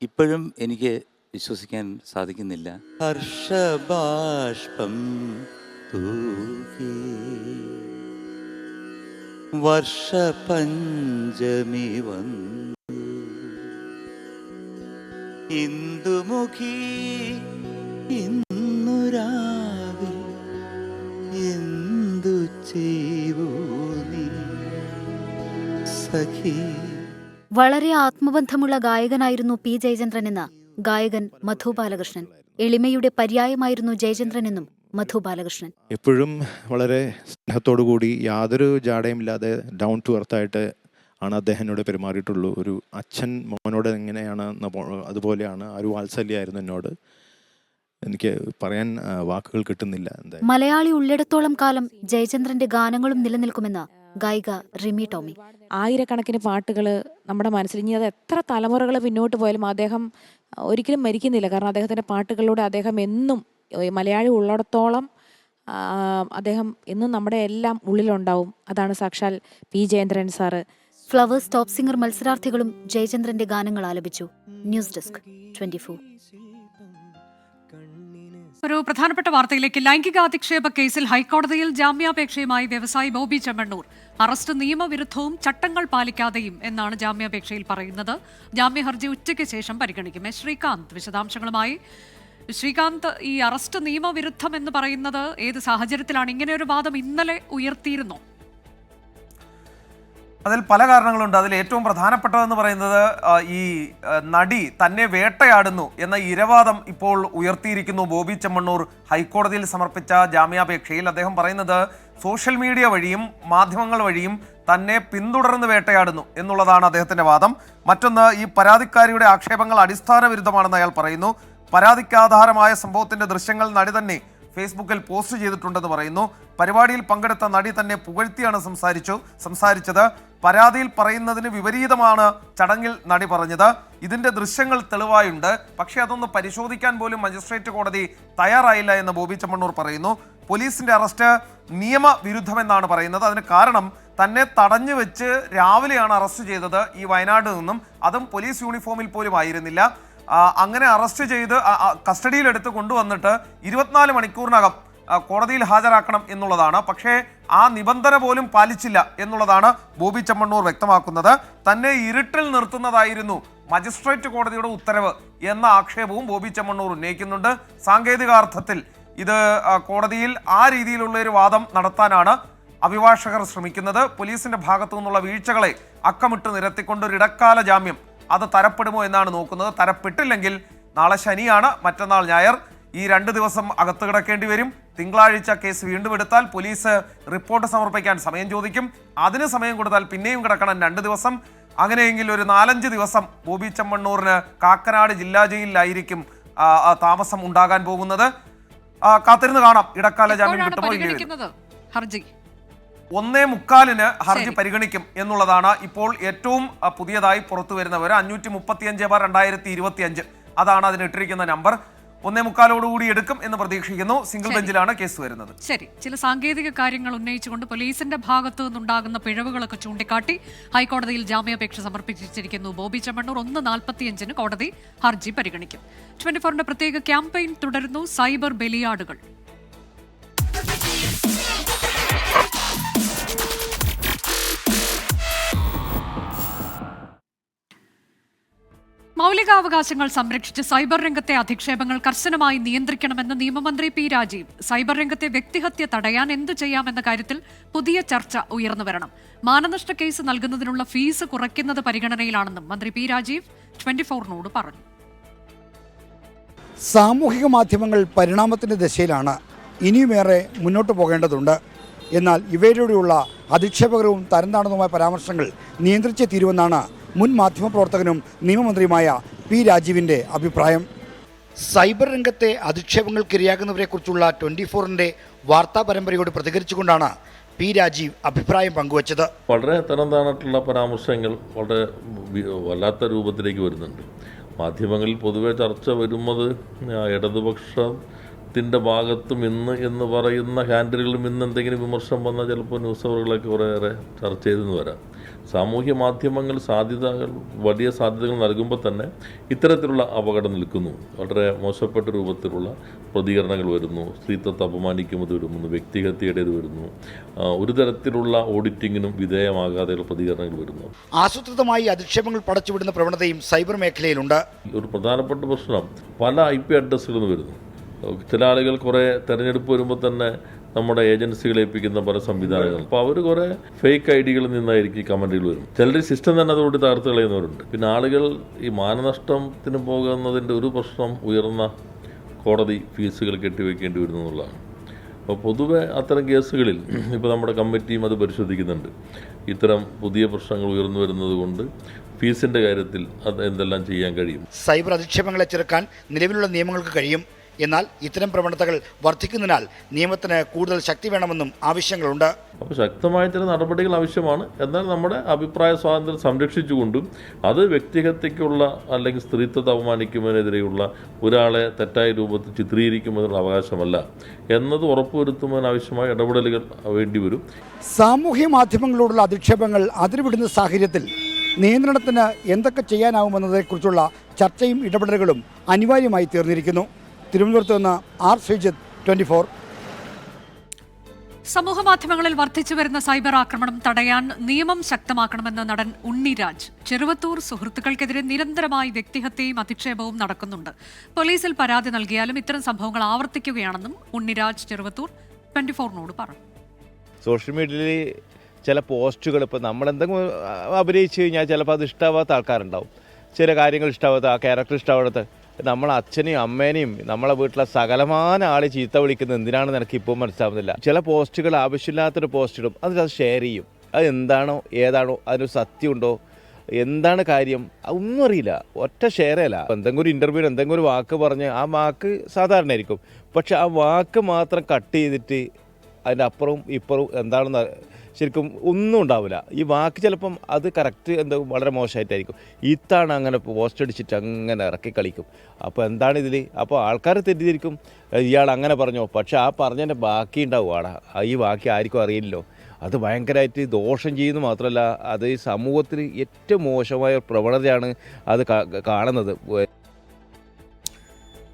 ഇപ്പോഴും എനിക്ക് വിശ്വസിക്കാൻ സാധിക്കുന്നില്ല. ഹർഷബാഷ്പം തൂകി വർഷപഞ്ചമി വന്നു ഇന്ദുമുഖി ഇന്നു രാവിൽ എന്തു ചെയ്വൂ നീ സഖി. വളരെ ആത്മബന്ധമുള്ള ഗായകനായിരുന്നു P ജയചന്ദ്രനെന്ന് ഗായകൻ മധു ബാലകൃഷ്ണൻ. എളിമയുടെ പര്യായമായിരുന്നു ജയചന്ദ്രനെന്നും മധു ബാലകൃഷ്ണൻ. എപ്പോഴും വളരെ സ്നേഹത്തോടുകൂടി യാതൊരു ജാടയുമില്ലാതെ ഡൗൺ ടു എർത്തായിട്ട് ആണ് അദ്ദേഹം എന്നോട് പെരുമാറിയിട്ടുള്ളൂ. ഒരു അച്ഛൻ മോനോട് എങ്ങനെയാണ് അതുപോലെയാണ്. ആ ഒരു വാത്സല്യമായിരുന്നു എന്നോട്. എനിക്ക് പറയാൻ വാക്കുകൾ കിട്ടുന്നില്ല. മലയാളി ഉള്ളിടത്തോളം കാലം ജയചന്ദ്രന്റെ ഗാനങ്ങളും നിലനിൽക്കുമെന്ന് ഗായിക റിമി ടോമി. ആയിരക്കണക്കിന് പാട്ടുകൾ നമ്മുടെ മനസ്സിൽ, ഇനി അത് എത്ര തലമുറകൾ പിന്നോട്ട് പോയാലും അദ്ദേഹം ഒരിക്കലും മരിക്കുന്നില്ല. കാരണം അദ്ദേഹത്തിൻ്റെ പാട്ടുകളിലൂടെ അദ്ദേഹം എന്നും, മലയാളി ഉള്ളിടത്തോളം അദ്ദേഹം എന്നും നമ്മുടെ എല്ലാം ഉള്ളിലുണ്ടാവും. അതാണ് സാക്ഷാൽ P Jayachandran sir. Flowers top singer മത്സരാർത്ഥികളും ജയചന്ദ്രന്റെ ഗാനങ്ങൾ ആലപിച്ചു. News desk 24. ഒരു പ്രധാനപ്പെട്ട വാർത്തയിലേക്ക്. ലൈംഗികാധിക്ഷേപ കേസിൽ ഹൈക്കോടതിയിൽ ജാമ്യാപേക്ഷയുമായി വ്യവസായി ബോബി ചെമ്മണ്ണൂർ. അറസ്റ്റ് നിയമവിരുദ്ധവും ചട്ടങ്ങൾ പാലിക്കാതെയും എന്നാണ് ജാമ്യാപേക്ഷയിൽ പറയുന്നത്. ജാമ്യ ഹർജി ഉച്ചയ്ക്ക് ശേഷം പരിഗണിക്കും. ശ്രീകാന്ത് വിശദാംശങ്ങളുമായി. ശ്രീകാന്ത്, ഈ അറസ്റ്റ് നിയമവിരുദ്ധം എന്ന് പറയുന്നത് ഏത് സാഹചര്യത്തിലാണ്? ഇങ്ങനെ ഒരു വാദം ഇന്നലെ ഉയർത്തിയിരുന്നോ? അതിൽ പല കാരണങ്ങളുണ്ട്. അതിൽ ഏറ്റവും പ്രധാനപ്പെട്ടതെന്ന് പറയുന്നത് ഈ നടി തന്നെ വേട്ടയാടുന്നു എന്ന ഇരവാദം ഇപ്പോൾ ഉയർത്തിയിരിക്കുന്നു ബോബി ചെമ്മണ്ണൂർ ഹൈക്കോടതിയിൽ സമർപ്പിച്ച ജാമ്യാപേക്ഷയിൽ. അദ്ദേഹം പറയുന്നത് സോഷ്യൽ മീഡിയ വഴിയും മാധ്യമങ്ങൾ വഴിയും തന്നെ പിന്തുടർന്ന് വേട്ടയാടുന്നു എന്നുള്ളതാണ് അദ്ദേഹത്തിൻ്റെ വാദം. മറ്റൊന്ന്, ഈ പരാതിക്കാരിയുടെ ആക്ഷേപങ്ങൾ അടിസ്ഥാന വിരുദ്ധമാണെന്ന് അയാൾ പറയുന്നു. പരാതിക്കാധാരമായ സംഭവത്തിൻ്റെ ദൃശ്യങ്ങൾ നടി തന്നെ ഫേസ്ബുക്കിൽ പോസ്റ്റ് ചെയ്തിട്ടുണ്ടെന്ന് പറയുന്നു. പരിപാടിയിൽ പങ്കെടുത്ത നടി തന്നെ പുകഴ്ത്തിയാണ് സംസാരിച്ചത്. പരാതിയിൽ പറയുന്നതിന് വിപരീതമാണ് ചടങ്ങിൽ നടി പറഞ്ഞത്. ഇതിന്റെ ദൃശ്യങ്ങൾ തെളിവായുണ്ട്. പക്ഷേ അതൊന്ന് പരിശോധിക്കാൻ പോലും മജിസ്ട്രേറ്റ് കോടതി തയ്യാറായില്ല എന്ന് ബോബി ചെമ്മണ്ണൂർ പറയുന്നു. പോലീസിന്റെ അറസ്റ്റ് നിയമവിരുദ്ധമെന്നാണ് പറയുന്നത്. അതിന് കാരണം തന്നെ തടഞ്ഞു വെച്ച് രാവിലെയാണ് അറസ്റ്റ് ചെയ്തത് ഈ വയനാട് നിന്നും. അതും പോലീസ് യൂണിഫോമിൽ പോലും ആയിരുന്നില്ല. അങ്ങനെ അറസ്റ്റ് ചെയ്ത് കസ്റ്റഡിയിലെടുത്ത് കൊണ്ടുവന്നിട്ട് 24 മണിക്കൂറിനകം കോടതിയിൽ ഹാജരാക്കണം എന്നുള്ളതാണ്. പക്ഷേ ആ നിബന്ധന പോലും പാലിച്ചില്ല എന്നുള്ളതാണ് ബോബി ചെമ്മണ്ണൂർ വ്യക്തമാക്കുന്നത്. തന്നെ ഇരുട്ടിൽ നിർത്തുന്നതായിരുന്നു മജിസ്ട്രേറ്റ് കോടതിയുടെ ഉത്തരവ് എന്ന ആക്ഷേപവും ബോബി ചെമ്മണ്ണൂർ ഉന്നയിക്കുന്നുണ്ട്. സാങ്കേതികാർത്ഥത്തിൽ ഇത് കോടതിയിൽ ആ രീതിയിലുള്ള ഒരു വാദം നടത്താനാണ് അഭിഭാഷകർ ശ്രമിക്കുന്നത്. പോലീസിന്റെ ഭാഗത്തു നിന്നുള്ള വീഴ്ചകളെ അക്കമിട്ട് നിരത്തിക്കൊണ്ട് ഒരു ഇടക്കാല ജാമ്യം അത് തരപ്പെടുമോ എന്നാണ് നോക്കുന്നത്. തരപ്പെട്ടില്ലെങ്കിൽ നാളെ ശനിയാണ്, മറ്റന്നാൾ ഞായർ, ഈ 2 ദിവസം അകത്ത് കിടക്കേണ്ടി വരും. തിങ്കളാഴ്ച കേസ് വീണ്ടും എടുത്താൽ പോലീസ് റിപ്പോർട്ട് സമർപ്പിക്കാൻ സമയം ചോദിക്കും. അതിന് സമയം കൊടുത്താൽ പിന്നെയും കിടക്കണം 2 ദിവസം. അങ്ങനെയെങ്കിൽ ഒരു 4-5 ദിവസം ബോബി ചെമ്മണ്ണൂറിന് കാക്കനാട് ജില്ലാ ജയിലിലായിരിക്കും താമസം ഉണ്ടാകാൻ പോകുന്നത്. കാത്തിരുന്ന് കാണാം ഇടക്കാല ജാമ്യം കിട്ടുമോ ഇല്ലയോ. 1:45 ഹർജി പരിഗണിക്കും എന്നുള്ളതാണ് ഇപ്പോൾ ഏറ്റവും പുതിയതായി പുറത്തു വരുന്നവർ. 535/2025 അതാണ് അതിനിട്ടിരിക്കുന്ന നമ്പർ. 1:45 എടുക്കും എന്ന് പ്രതീക്ഷിക്കുന്നു. സിംഗിൾ ബെഞ്ചിലാണ് കേസ് വരുന്നത്. ശരി, ചില സാങ്കേതിക കാര്യങ്ങൾ ഉന്നയിച്ചുകൊണ്ട് പോലീസിന്റെ ഭാഗത്തു നിന്നുണ്ടാകുന്ന പിഴവുകളൊക്കെ ചൂണ്ടിക്കാട്ടി ഹൈക്കോടതിയിൽ ജാമ്യാപേക്ഷ സമർപ്പിച്ചിരിക്കുന്നു ബോബി ചെമ്മണ്ണൂർ. 1:45 കോടതി ഹർജി പരിഗണിക്കും. 24ന്റെ പ്രത്യേക ക്യാമ്പയിൻ തുടരുന്നു. സൈബർ ബലിയാടുകൾ. മൗലികാവകാശങ്ങൾ സംരക്ഷിച്ച് സൈബർ രംഗത്തെ അധിക്ഷേപങ്ങൾ കർശനമായി നിയന്ത്രിക്കണമെന്ന് നിയമമന്ത്രി P രാജീവ്. സൈബർ രംഗത്തെ വ്യക്തിഹത്യ തടയാൻ എന്തു ചെയ്യാമെന്ന കാര്യത്തിൽ പുതിയ ചർച്ച ഉയർന്നു വരണം. മാനനഷ്ട കേസ് നൽകുന്നതിനുള്ള ഫീസ് കുറയ്ക്കുന്നത് പരിഗണനയിലാണെന്നും മന്ത്രി P രാജീവ് 24നോട് പറഞ്ഞു. സാമൂഹിക മാധ്യമങ്ങൾ പരിണാമത്തിൻ്റെ ദിശയിലാണ്. ഇനിയുമേറെ മുന്നോട്ട് പോകേണ്ടതുണ്ട്. എന്നാൽ ഇവയിലൂടെയുള്ള അധിക്ഷേപകരവും തരംതാണതുമായ പരാമർശങ്ങൾ നിയന്ത്രിച്ചേ തീരുമെന്നാണ് മുൻ മാധ്യമപ്രവർത്തകനും നിയമമന്ത്രിയുമായ P രാജീവിൻ്റെ അഭിപ്രായം. സൈബർ രംഗത്തെ അധിക്ഷേപങ്ങൾക്കിരയാകുന്നവരെക്കുറിച്ചുള്ള 24-ന്റെ വാർത്താ പരമ്പരയോട് പ്രതികരിച്ചുകൊണ്ടാണ് പി രാജീവ് അഭിപ്രായം പങ്കുവച്ചത്. വളരെ തരംതാണിട്ടുള്ള പരാമർശങ്ങൾ വളരെ വല്ലാത്ത രൂപത്തിലേക്ക് വരുന്നുണ്ട്. മാധ്യമങ്ങളിൽ പൊതുവെ ചർച്ച വരുന്നത് ഇടതുപക്ഷത്തിൻ്റെ ഭാഗത്തും എന്ന് പറയുന്ന ഹാൻഡിലുകളും എന്തെങ്കിലും വിമർശനം വന്നാൽ ചിലപ്പോൾ ന്യൂസ് അവറുകളൊക്കെ കുറേയേറെ ചർച്ച ചെയ്തെന്ന് വരാം. സാമൂഹ്യ മാധ്യമങ്ങൾ വലിയ സാധ്യതകൾ നൽകുമ്പോൾ തന്നെ ഇത്തരത്തിലുള്ള അപകടം നിൽക്കുന്നു. വളരെ മോശപ്പെട്ട രൂപത്തിലുള്ള പ്രതികരണങ്ങൾ വരുന്നു. സ്ത്രീത്വത്തെ അപമാനിക്കുന്നത് വരുന്നു, വ്യക്തിഹത്യയുടേത് വരുന്നു, ഒരു തരത്തിലുള്ള ഓഡിറ്റിങ്ങിനും വിധേയമാകാതെയുള്ള പ്രതികരണങ്ങൾ വരുന്നു. ആസൂത്രിതമായി അധിക്ഷേപങ്ങൾ പടച്ചുവിടുന്ന പ്രവണതയും സൈബർ മേഖലയിലുണ്ട്. ഒരു പ്രധാനപ്പെട്ട പ്രശ്നം പല IP അഡ്രസ്സുകൾ വരുന്നു. ചില ആളുകൾ കുറേ തെരഞ്ഞെടുപ്പ് വരുമ്പോൾ തന്നെ നമ്മുടെ ഏജൻസികളെ ഏൽപ്പിക്കുന്ന പല സംവിധാനങ്ങൾ. അപ്പോൾ അവർ കുറേ ഫേക്ക് ഐഡികളിൽ നിന്നായിരിക്കും കമൻറ്റുകൾ വരും. ചിലർ സിസ്റ്റം തന്നെ അതുകൊണ്ട് തകർത്ത് കളയുന്നവരുണ്ട്. പിന്നെ ആളുകൾ ഈ മാനനഷ്ടത്തിന് പോകുന്നതിൻ്റെ ഒരു പ്രശ്നം ഉയർന്ന കോടതി ഫീസുകൾ കെട്ടിവെക്കേണ്ടി വരുന്നു എന്നുള്ളതാണ്. അപ്പോൾ പൊതുവെ അത്തരം കേസുകളിൽ ഇപ്പോൾ നമ്മുടെ കമ്മിറ്റിയും അത് പരിശോധിക്കുന്നുണ്ട്. ഇത്തരം പുതിയ പ്രശ്നങ്ങൾ ഉയർന്നു വരുന്നത് കൊണ്ട് ഫീസിൻ്റെ കാര്യത്തിൽ അത് എന്തെല്ലാം ചെയ്യാൻ കഴിയും. സൈബർ അധിക്ഷേപങ്ങളെ ചെറുക്കാൻ നിലവിലുള്ള നിയമങ്ങൾക്ക് കഴിയും. എന്നാൽ ഇത്തരം പ്രവണതകൾ വർദ്ധിക്കുന്നതിനാൽ നിയമത്തിന് കൂടുതൽ ശക്തി വേണമെന്നും ആവശ്യങ്ങളുണ്ട്. അപ്പോൾ ശക്തമായ ചില നടപടികൾ ആവശ്യമാണ്. എന്നാൽ നമ്മുടെ അഭിപ്രായ സ്വാതന്ത്ര്യം സംരക്ഷിച്ചുകൊണ്ടും അത് വ്യക്തിഹത്യക്കുള്ള അല്ലെങ്കിൽ സ്ത്രീത്വത്തെ അവമാനിക്കുന്നതിനെതിരെയുള്ള ഒരാളെ തെറ്റായ രൂപത്തിൽ ചിത്രീകരിക്കുന്നതിനുള്ള അവകാശമല്ല എന്നത് ഉറപ്പുവരുത്തുന്നതിനാവശ്യമായ ഇടപെടലുകൾ വേണ്ടിവരും. സാമൂഹ്യ മാധ്യമങ്ങളോടുള്ള അധിക്ഷേപങ്ങൾ അതിരുവിടുന്ന സാഹചര്യത്തിൽ നിയന്ത്രണത്തിന് എന്തൊക്കെ ചെയ്യാനാവുമെന്നതിനെക്കുറിച്ചുള്ള ചർച്ചയും ഇടപെടലുകളും അനിവാര്യമായി തീർന്നിരിക്കുന്നു. തിരുവനന്തപുരത്ത് നിന്ന് ആർ ശ്രീജിത്ത്, 24. സമൂഹമാധ്യമങ്ങളിൽ വർദ്ധിച്ചു വരുന്ന സൈബർ ആക്രമണം തടയാൻ നിയമം ശക്തമാക്കണമെന്ന് നടൻ ഉണ്ണിരാജ്. ചെറുവത്തൂർ സുഹൃത്തുക്കൾക്കെതിരെ നിരന്തരമായി വ്യക്തിഹത്യയും അധിക്ഷേപവും നടക്കുന്നുണ്ട്. പോലീസിൽ പരാതി നൽകിയാലും ഇത്തരം സംഭവങ്ങൾ ആവർത്തിക്കുകയാണെന്നും ഉണ്ണിരാജ് ചെറുവത്തൂർ 24-നോട് പറഞ്ഞു. സോഷ്യൽ മീഡിയയിൽ ചില പോസ്റ്റുകൾ ഇപ്പോൾ നമ്മളെന്തെങ്കിലും അഭിനയിച്ചു കഴിഞ്ഞാൽ ചിലപ്പോൾ അത് ഇഷ്ടമാവാത്ത ആൾക്കാരുണ്ടാവും. ചില കാര്യങ്ങൾ ഇഷ്ടമാവാത്ത, ആ ക്യാരക്ടർ ഇഷ്ടമാവാത്ത, നമ്മളെ അച്ഛനെയും അമ്മേനെയും നമ്മളെ വീട്ടിലെ സകലമാന ആളെ ചീത്ത വിളിക്കുന്നത് എന്തിനാണെന്ന് എനിക്ക് ഇപ്പോൾ മനസ്സിലാവുന്നില്ല. ചില പോസ്റ്റുകൾ ആവശ്യമില്ലാത്തൊരു പോസ്റ്റ് ഇടും, അതിനത് ഷെയർ ചെയ്യും. അത് എന്താണോ ഏതാണോ അതിനൊരു സത്യമുണ്ടോ എന്താണ് കാര്യം ഒന്നും അറിയില്ല, ഒറ്റ ഷെയർ അല്ല. എന്തെങ്കിലും ഒരു ഇൻ്റർവ്യൂവിൽ എന്തെങ്കിലും ഒരു വാക്ക് പറഞ്ഞ് ആ വാക്ക് സാധാരണ ആയിരിക്കും, പക്ഷെ ആ വാക്ക് മാത്രം കട്ട് ചെയ്തിട്ട് അതിൻ്റെ അപ്പുറവും ഇപ്പുറവും എന്താണെന്ന് ശരിക്കും ഒന്നും ഉണ്ടാവില്ല. ഈ വാക്ക് ചിലപ്പം അത് കറക്റ്റ് എന്തോ വളരെ മോശമായിട്ടായിരിക്കും. ഇത്താണ് അങ്ങനെ പോസ്റ്റ് അടിച്ചിട്ട് അങ്ങനെ ഇറക്കി കളിക്കും. അപ്പോൾ എന്താണ് ഇതിൽ? അപ്പോൾ ആൾക്കാർ തെറ്റിദ്ധരിക്കും, ഇയാൾ അങ്ങനെ പറഞ്ഞോ, പക്ഷെ ആ പറഞ്ഞതിൻ്റെ ബാക്കി ഉണ്ടാവും ആടാ. ഈ ബാക്കി ആർക്കും അറിയില്ലല്ലോ. അത് ഭയങ്കരമായിട്ട് ദോഷം ചെയ്യുന്നത് മാത്രമല്ല, അത് ഈ സമൂഹത്തിൽ ഏറ്റവും മോശമായ പ്രവണതയാണ് അത് കാണുന്നത്.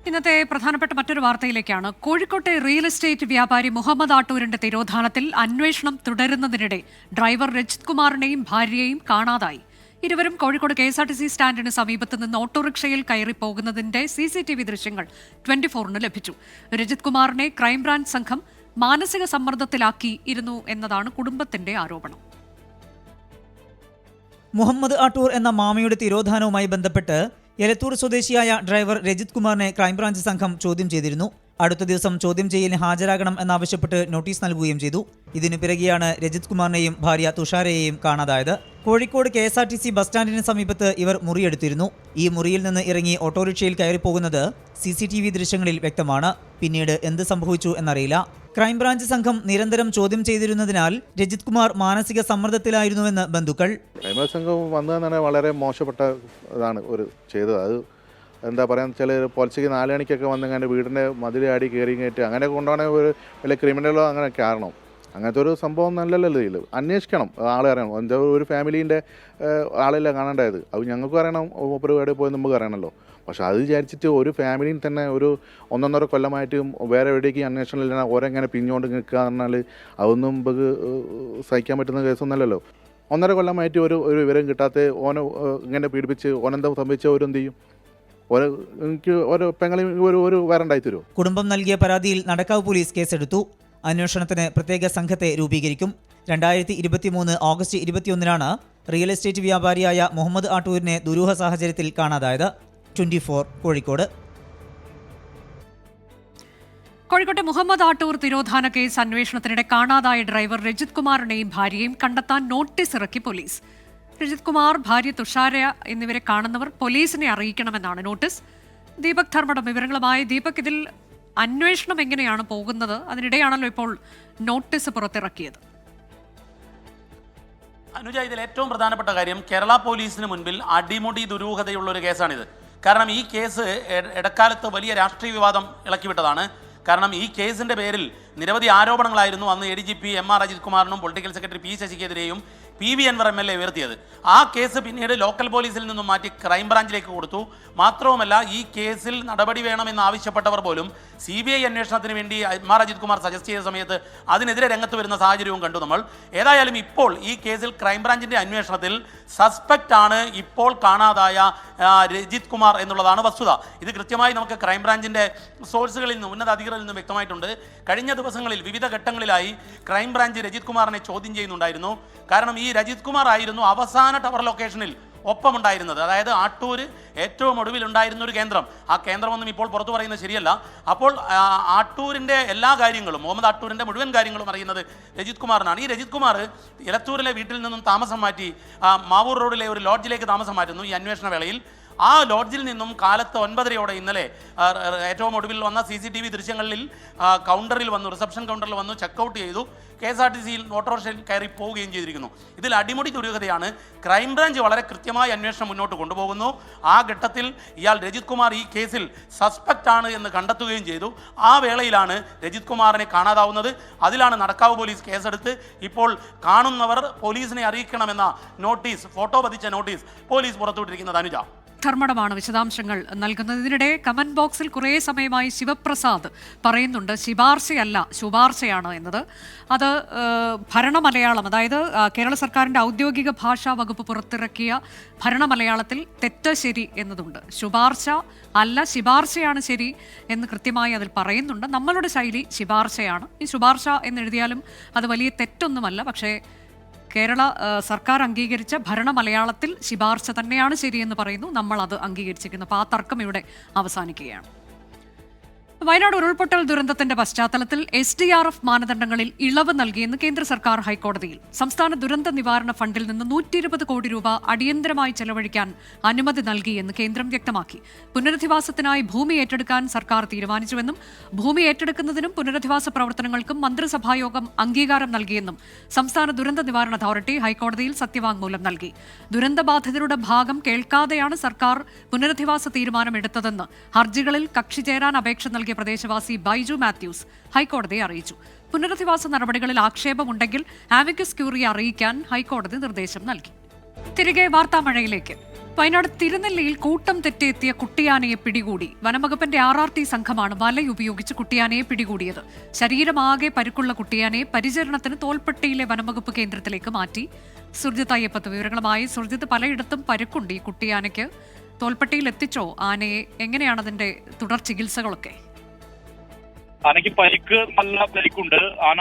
ഇന്നത്തെ പ്രധാനപ്പെട്ട മറ്റൊരു വാർത്തയിലേക്കാണ്. കോഴിക്കോട്ടെ റിയൽ എസ്റ്റേറ്റ് വ്യാപാരി മുഹമ്മദ് ആട്ടൂരിന്റെ തിരോധാനത്തിൽ അന്വേഷണം തുടരുന്നതിനിടെ ഡ്രൈവർ രജിത് കുമാറിനെയും ഭാര്യയെയും കാണാതായി. ഇരുവരും കോഴിക്കോട് KSRTC സ്റ്റാൻഡിന് സമീപത്ത് നിന്ന് ഓട്ടോറിക്ഷയിൽ കയറി പോകുന്നതിന്റെ CCTV ദൃശ്യങ്ങൾ 24-ന് ലഭിച്ചു. രജിത് കുമാറിനെ ക്രൈംബ്രാഞ്ച് സംഘം മാനസിക സമ്മർദ്ദത്തിലാക്കിയിരുന്നു എന്നതാണ് കുടുംബത്തിന്റെ ആരോപണം. മുഹമ്മദ് ആട്ടൂർ എന്ന മാമയുടെ തിരോധാനവുമായി ബന്ധപ്പെട്ട് എലത്തൂർ സ്വദേശിയായ ഡ്രൈവർ രജിത് കുമാറിനെ ക്രൈംബ്രാഞ്ച് സംഘം ചോദ്യം ചെയ്തിരുന്നു. അടുത്ത ദിവസം ചോദ്യം ചെയ്യലിന് ഹാജരാകണം എന്നാവശ്യപ്പെട്ട് നോട്ടീസ് നൽകുകയും ചെയ്തു. ഇതിനു പിറകെയാണ് രജിത് കുമാറിനെയും ഭാര്യ തുഷാരയെയും കാണാതായത്. കോഴിക്കോട് KSRTC ബസ് സ്റ്റാൻഡിന് സമീപത്ത് ഇവർ മുറിയെടുത്തിരുന്നു. ഈ മുറിയിൽ നിന്ന് ഇറങ്ങി ഓട്ടോറിക്ഷയിൽ കയറിപ്പോകുന്നത് CCTV ദൃശ്യങ്ങളിൽ വ്യക്തമാണ്. പിന്നീട് എന്ത് സംഭവിച്ചു എന്നറിയില്ല. ക്രൈംബ്രാഞ്ച് സംഘം നിരന്തരം ചോദ്യം ചെയ്തിരുന്നതിനാൽ രജിത് കുമാർ മാനസിക സമ്മർദ്ദത്തിലായിരുന്നുവെന്ന് ബന്ധുക്കൾ. ക്രൈംബ്രാഞ്ച് സംഘം വന്നതെന്നാണ് വളരെ മോശപ്പെട്ട ഇതാണ് ഒരു ചെയ്തത്. അത് എന്താ പറയുക വെച്ചാൽ പുലച്ചയ്ക്ക് 4 മണിക്കൊക്കെ വന്നെങ്ങാണ്ട് വീടിൻ്റെ മതിലാടി കയറി കയറ്റി അങ്ങനെ കൊണ്ടുപോകണമെങ്കിൽ ഒരു വലിയ ക്രിമിനലോ അങ്ങനെ കാരണം അങ്ങനത്തെ ഒരു സംഭവം നല്ലല്ലോ. ഇതിൽ അന്വേഷിക്കണം, ആളെ അറിയണം. എന്താ ഒരു ഫാമിലീൻ്റെ ആളെല്ലാം കാണേണ്ടത്. അത് ഞങ്ങൾക്ക് അറിയണം, പരിപാടി പോയി നമുക്ക് അറിയണമല്ലോ. പക്ഷെ അത് വിചാരിച്ചിട്ട് ഒരു ഫാമിലിയിൽ തന്നെ ഒരു 1.5 കൊല്ലമായിട്ട് വേറെ എവിടേക്ക് അന്വേഷണം ഇല്ല, ഓരെങ്ങനെ പിഞ്ഞുകൊണ്ട് നിൽക്കുക എന്ന് പറഞ്ഞാൽ അതൊന്നും നമുക്ക് സഹിക്കാൻ പറ്റുന്ന കേസൊന്നുമല്ലല്ലോ. 1.5 കൊല്ലമായിട്ട് ഒരു വിവരം കിട്ടാത്ത ഓനെ ഇങ്ങനെ പീഡിപ്പിച്ച് ഓനെന്താ സംഭവിച്ച ഓരെന്ത് ചെയ്യും? എനിക്ക് ഓരോ പെങ്ങളെയും ഒരു വേറെണ്ടായി തരുമോ? കുടുംബം നൽകിയ പരാതിയിൽ നടക്കാവ് പോലീസ് കേസെടുത്തു. അന്വേഷണത്തിന് പ്രത്യേക സംഘത്തെ രൂപീകരിക്കും. 2023 ഓഗസ്റ്റ് 21-നാണ് റിയൽ എസ്റ്റേറ്റ് വ്യാപാരിയായ മുഹമ്മദ് ആട്ടൂരിനെ ദുരൂഹ സാഹചര്യത്തിൽ കാണാതായത്. 24 കോഴിക്കോട്. കോഴിക്കോട്ടെ മുഹമ്മദ് ആട്ടൂർ തിരോധാന കേസ് അന്വേഷണത്തിനിടെ കാണാതായ ഡ്രൈവർ രജിത് കുമാറിനെയും ഭാര്യയെയും കണ്ടെത്താൻ നോട്ടീസ് ഇറക്കി പോലീസ്. രജിത് കുമാർ, ഭാര്യ തുഷാര എന്നിവരെ കാണുന്നവർ പോലീസിനെ അറിയിക്കണമെന്നാണ് നോട്ടീസ്. ദീപക് ധർമ്മടം വിവരങ്ങളുമായി. ദീപക്, ഇതിൽ അന്വേഷണം എങ്ങനെയാണ് പോകുന്നത്? അതിനിടെയാണല്ലോ ഇപ്പോൾ നോട്ടീസ് പുറത്തിറക്കിയത്. അനുജ, ഇതിൽ ഏറ്റവും പ്രധാനപ്പെട്ട കാര്യം കേരള പോലീസിന് മുൻപിൽ അടിമുടി ദുരൂഹതയുള്ള ഒരു കേസാണിത്. കാരണം ഈ കേസ് ഇടക്കാലത്ത് വലിയ രാഷ്ട്രീയ വിവാദം ഇളക്കിവിട്ടതാണ്. കാരണം ഈ കേസിൻ്റെ പേരിൽ നിരവധി ആരോപണങ്ങളായിരുന്നു അന്ന് ADGP MR അജിത് കുമാറിനും പൊളിറ്റിക്കൽ സെക്രട്ടറി P ശശിക്കെതിരെയും PV അൻവർ MLA ഉയർത്തിയത്. ആ കേസ് പിന്നീട് ലോക്കൽ പോലീസിൽ നിന്നും മാറ്റി ക്രൈംബ്രാഞ്ചിലേക്ക് കൊടുത്തു. മാത്രവുമല്ല, ഈ കേസിൽ നടപടി വേണമെന്ന് ആവശ്യപ്പെട്ടവർ പോലും CBI അന്വേഷണത്തിന് വേണ്ടി MR അജിത് കുമാർ സജസ്റ്റ് ചെയ്ത സമയത്ത് അതിനെതിരെ രംഗത്ത് വരുന്ന സാഹചര്യവും കണ്ടു നമ്മൾ. ഏതായാലും ഇപ്പോൾ ഈ കേസിൽ ക്രൈംബ്രാഞ്ചിൻ്റെ അന്വേഷണത്തിൽ സസ്പെക്റ്റ് ആണ് ഇപ്പോൾ കാണാതായ രജിത് കുമാർ എന്നുള്ളതാണ് വസ്തുത. ഇത് കൃത്യമായി നമുക്ക് ക്രൈംബ്രാഞ്ചിൻ്റെ സോഴ്സുകളിൽ നിന്നും ഉന്നത അധികൃതരിൽ നിന്നും വ്യക്തമായിട്ടുണ്ട്. കഴിഞ്ഞ ദിവസങ്ങളിൽ വിവിധ ഘട്ടങ്ങളിലായി ക്രൈംബ്രാഞ്ച് രജിത് കുമാറിനെ ചോദ്യം ചെയ്യുന്നുണ്ടായിരുന്നു. കാരണം ഈ രജിത് കുമാർ ആയിരുന്നു അവസാന ടവർ ലൊക്കേഷനിൽ ഒപ്പമുണ്ടായിരുന്നത്. അതായത് ആട്ടൂർ ഏറ്റവും ഒടുവിലുണ്ടായിരുന്ന ഒരു കേന്ദ്രം. ആ കേന്ദ്രമൊന്നും ഇപ്പോൾ പുറത്തു പറയുന്നത് ശരിയല്ല. അപ്പോൾ ആട്ടൂരിൻ്റെ എല്ലാ കാര്യങ്ങളും, മുഹമ്മദ് ആട്ടൂരിൻ്റെ മുഴുവൻ കാര്യങ്ങളും അറിയുന്നത് രജിത് കുമാറിനാണ്. ഈ രജിത് കുമാർ എലത്തൂരിലെ വീട്ടിൽ നിന്നും താമസം മാറ്റി മാവൂർ റോഡിലെ ഒരു ലോഡ്ജിലേക്ക് താമസം മാറ്റുന്നു ഈ അന്വേഷണ വേളയിൽ. ആ ലോഡ്ജിൽ നിന്നും കാലത്ത് 9:30 ഇന്നലെ ഏറ്റവും ഒടുവിൽ വന്ന CCTV ദൃശ്യങ്ങളിൽ കൗണ്ടറിൽ വന്നു, റിസപ്ഷൻ കൗണ്ടറിൽ വന്നു, ചെക്കൗട്ട് ചെയ്തു, KSRTCയിൽ ഓട്ടോറിക്ഷയിൽ കയറി പോവുകയും ചെയ്തിരിക്കുന്നു. ഇതിൽ അടിമുടി ദുരൂഹതയാണ്. ക്രൈംബ്രാഞ്ച് വളരെ കൃത്യമായി അന്വേഷണം മുന്നോട്ട് കൊണ്ടുപോകുന്നു. ആ ഘട്ടത്തിൽ ഇയാൾ രജിത് കുമാർ ഈ കേസിൽ സസ്പെക്റ്റ് ആണ് എന്ന് കണ്ടെത്തുകയും ചെയ്തു. ആ വേളയിലാണ് രജിത് കുമാറിനെ കാണാതാവുന്നത്. അതിലാണ് നടക്കാവ് പോലീസ് കേസെടുത്ത് ഇപ്പോൾ കാണുന്നവർ പോലീസിനെ അറിയിക്കണമെന്ന നോട്ടീസ്, ഫോട്ടോ പതിച്ച നോട്ടീസ് പോലീസ് പുറത്തുവിട്ടിരിക്കുന്നത്. അനുജ, ധർമ്മടമാണ് വിശദാംശങ്ങൾ നൽകുന്നത്. ഇതിനിടെ കമന്റ് ബോക്സിൽ കുറേ സമയമായി ശിവപ്രസാദ് പറയുന്നുണ്ട് ശിപാർശയല്ല ശുപാർശയാണ് എന്നത്. അത് ഭരണമലയാളം, അതായത് കേരള സർക്കാരിൻ്റെ ഔദ്യോഗിക ഭാഷാ വകുപ്പ് പുറത്തിറക്കിയ ഭരണമലയാളത്തിൽ തെറ്റ് ശരി എന്നതുണ്ട്. ശുപാർശ അല്ല, ശിപാർശയാണ് ശരി എന്ന് കൃത്യമായി അതിൽ പറയുന്നുണ്ട്. നമ്മളുടെ ശൈലി ശിപാർശയാണ്. ഈ ശുപാർശ എന്നെഴുതിയാലും അത് വലിയ തെറ്റൊന്നുമല്ല. പക്ഷേ കേരള സർക്കാർ അംഗീകരിച്ച ഭരണമലയാളത്തിൽ ശിപാർശ തന്നെയാണ് ശരിയെന്ന് പറയുന്നു. നമ്മൾ അത് അംഗീകരിച്ചിരിക്കുന്നു. അപ്പോൾ ആ തർക്കം ഇവിടെ അവസാനിക്കുകയാണ്. വയനാട് ഉരുൾപൊട്ടൽ ദുരന്തത്തിന്റെ പശ്ചാത്തലത്തിൽ SDRF മാനദണ്ഡങ്ങളിൽ ഇളവ് നൽകിയെന്ന് കേന്ദ്ര സർക്കാർ ഹൈക്കോടതിയിൽ. സംസ്ഥാന ദുരന്ത നിവാരണ ഫണ്ടിൽ നിന്ന് 120 കോടി രൂപ അടിയന്തരമായി ചെലവഴിക്കാൻ അനുമതി നൽകിയെന്ന് കേന്ദ്രം വ്യക്തമാക്കി. പുനരധിവാസത്തിനായി ഭൂമി ഏറ്റെടുക്കാൻ സർക്കാർ തീരുമാനിച്ചുവെന്നും ഭൂമി ഏറ്റെടുക്കുന്നതിനും പുനരധിവാസ പ്രവർത്തനങ്ങൾക്കും മന്ത്രിസഭായോഗം അംഗീകാരം നൽകിയെന്നും സംസ്ഥാന ദുരന്ത നിവാരണ അതോറിറ്റി ഹൈക്കോടതിയിൽ സത്യവാങ്മൂലം നൽകി. ദുരന്തബാധിതരുടെ ഭാഗം കേൾക്കാതെയാണ് സർക്കാർ പുനരധിവാസ തീരുമാനമെടുത്തതെന്ന് ഹർജികളിൽ കക്ഷി ചേരാൻ അപേക്ഷ നൽകിയ പ്രദേശവാസി ബൈജു മാത്യൂസ് ഹൈക്കോടതിയെ അറിയിച്ചു. പുനരധിവാസ നടപടികളിൽ ആക്ഷേപമുണ്ടെങ്കിൽ ആമിക്കസ് ക്യൂറിയെ അറിയിക്കാൻ ഹൈക്കോടതി നിർദ്ദേശം നൽകി. തിരികെ വാർത്താമഴയിലേക്ക്. വയനാട് തിരുനെല്ലിയിൽ കൂട്ടം തെറ്റെത്തിയ കുട്ടിയാനയെ പിടികൂടി. വനംവകുപ്പിന്റെ RRT സംഘമാണ് വലയുപയോഗിച്ച് കുട്ടിയാനയെ പിടികൂടിയത്. ശരീരമാകെ പരുക്കുള്ള കുട്ടിയാനയെ പരിചരണത്തിന് തോൽപ്പെട്ടിയിലെ വനംവകുപ്പ് കേന്ദ്രത്തിലേക്ക് മാറ്റി. സുർജിത്ത് അയ്യപ്പത്ത് വിവരങ്ങളുമായി. സുർജിത്ത്, പലയിടത്തും പരുക്കുണ്ട് ഈ കുട്ടിയാനയ്ക്ക്. തോൽപ്പെട്ടിയിൽ എത്തിച്ചോ ആനയെ? എങ്ങനെയാണ് അതിന്റെ തുടർ ചികിത്സകളൊക്കെ? ആനയ്ക്ക് പരിക്ക്, നല്ല പരിക്കുണ്ട്. ആന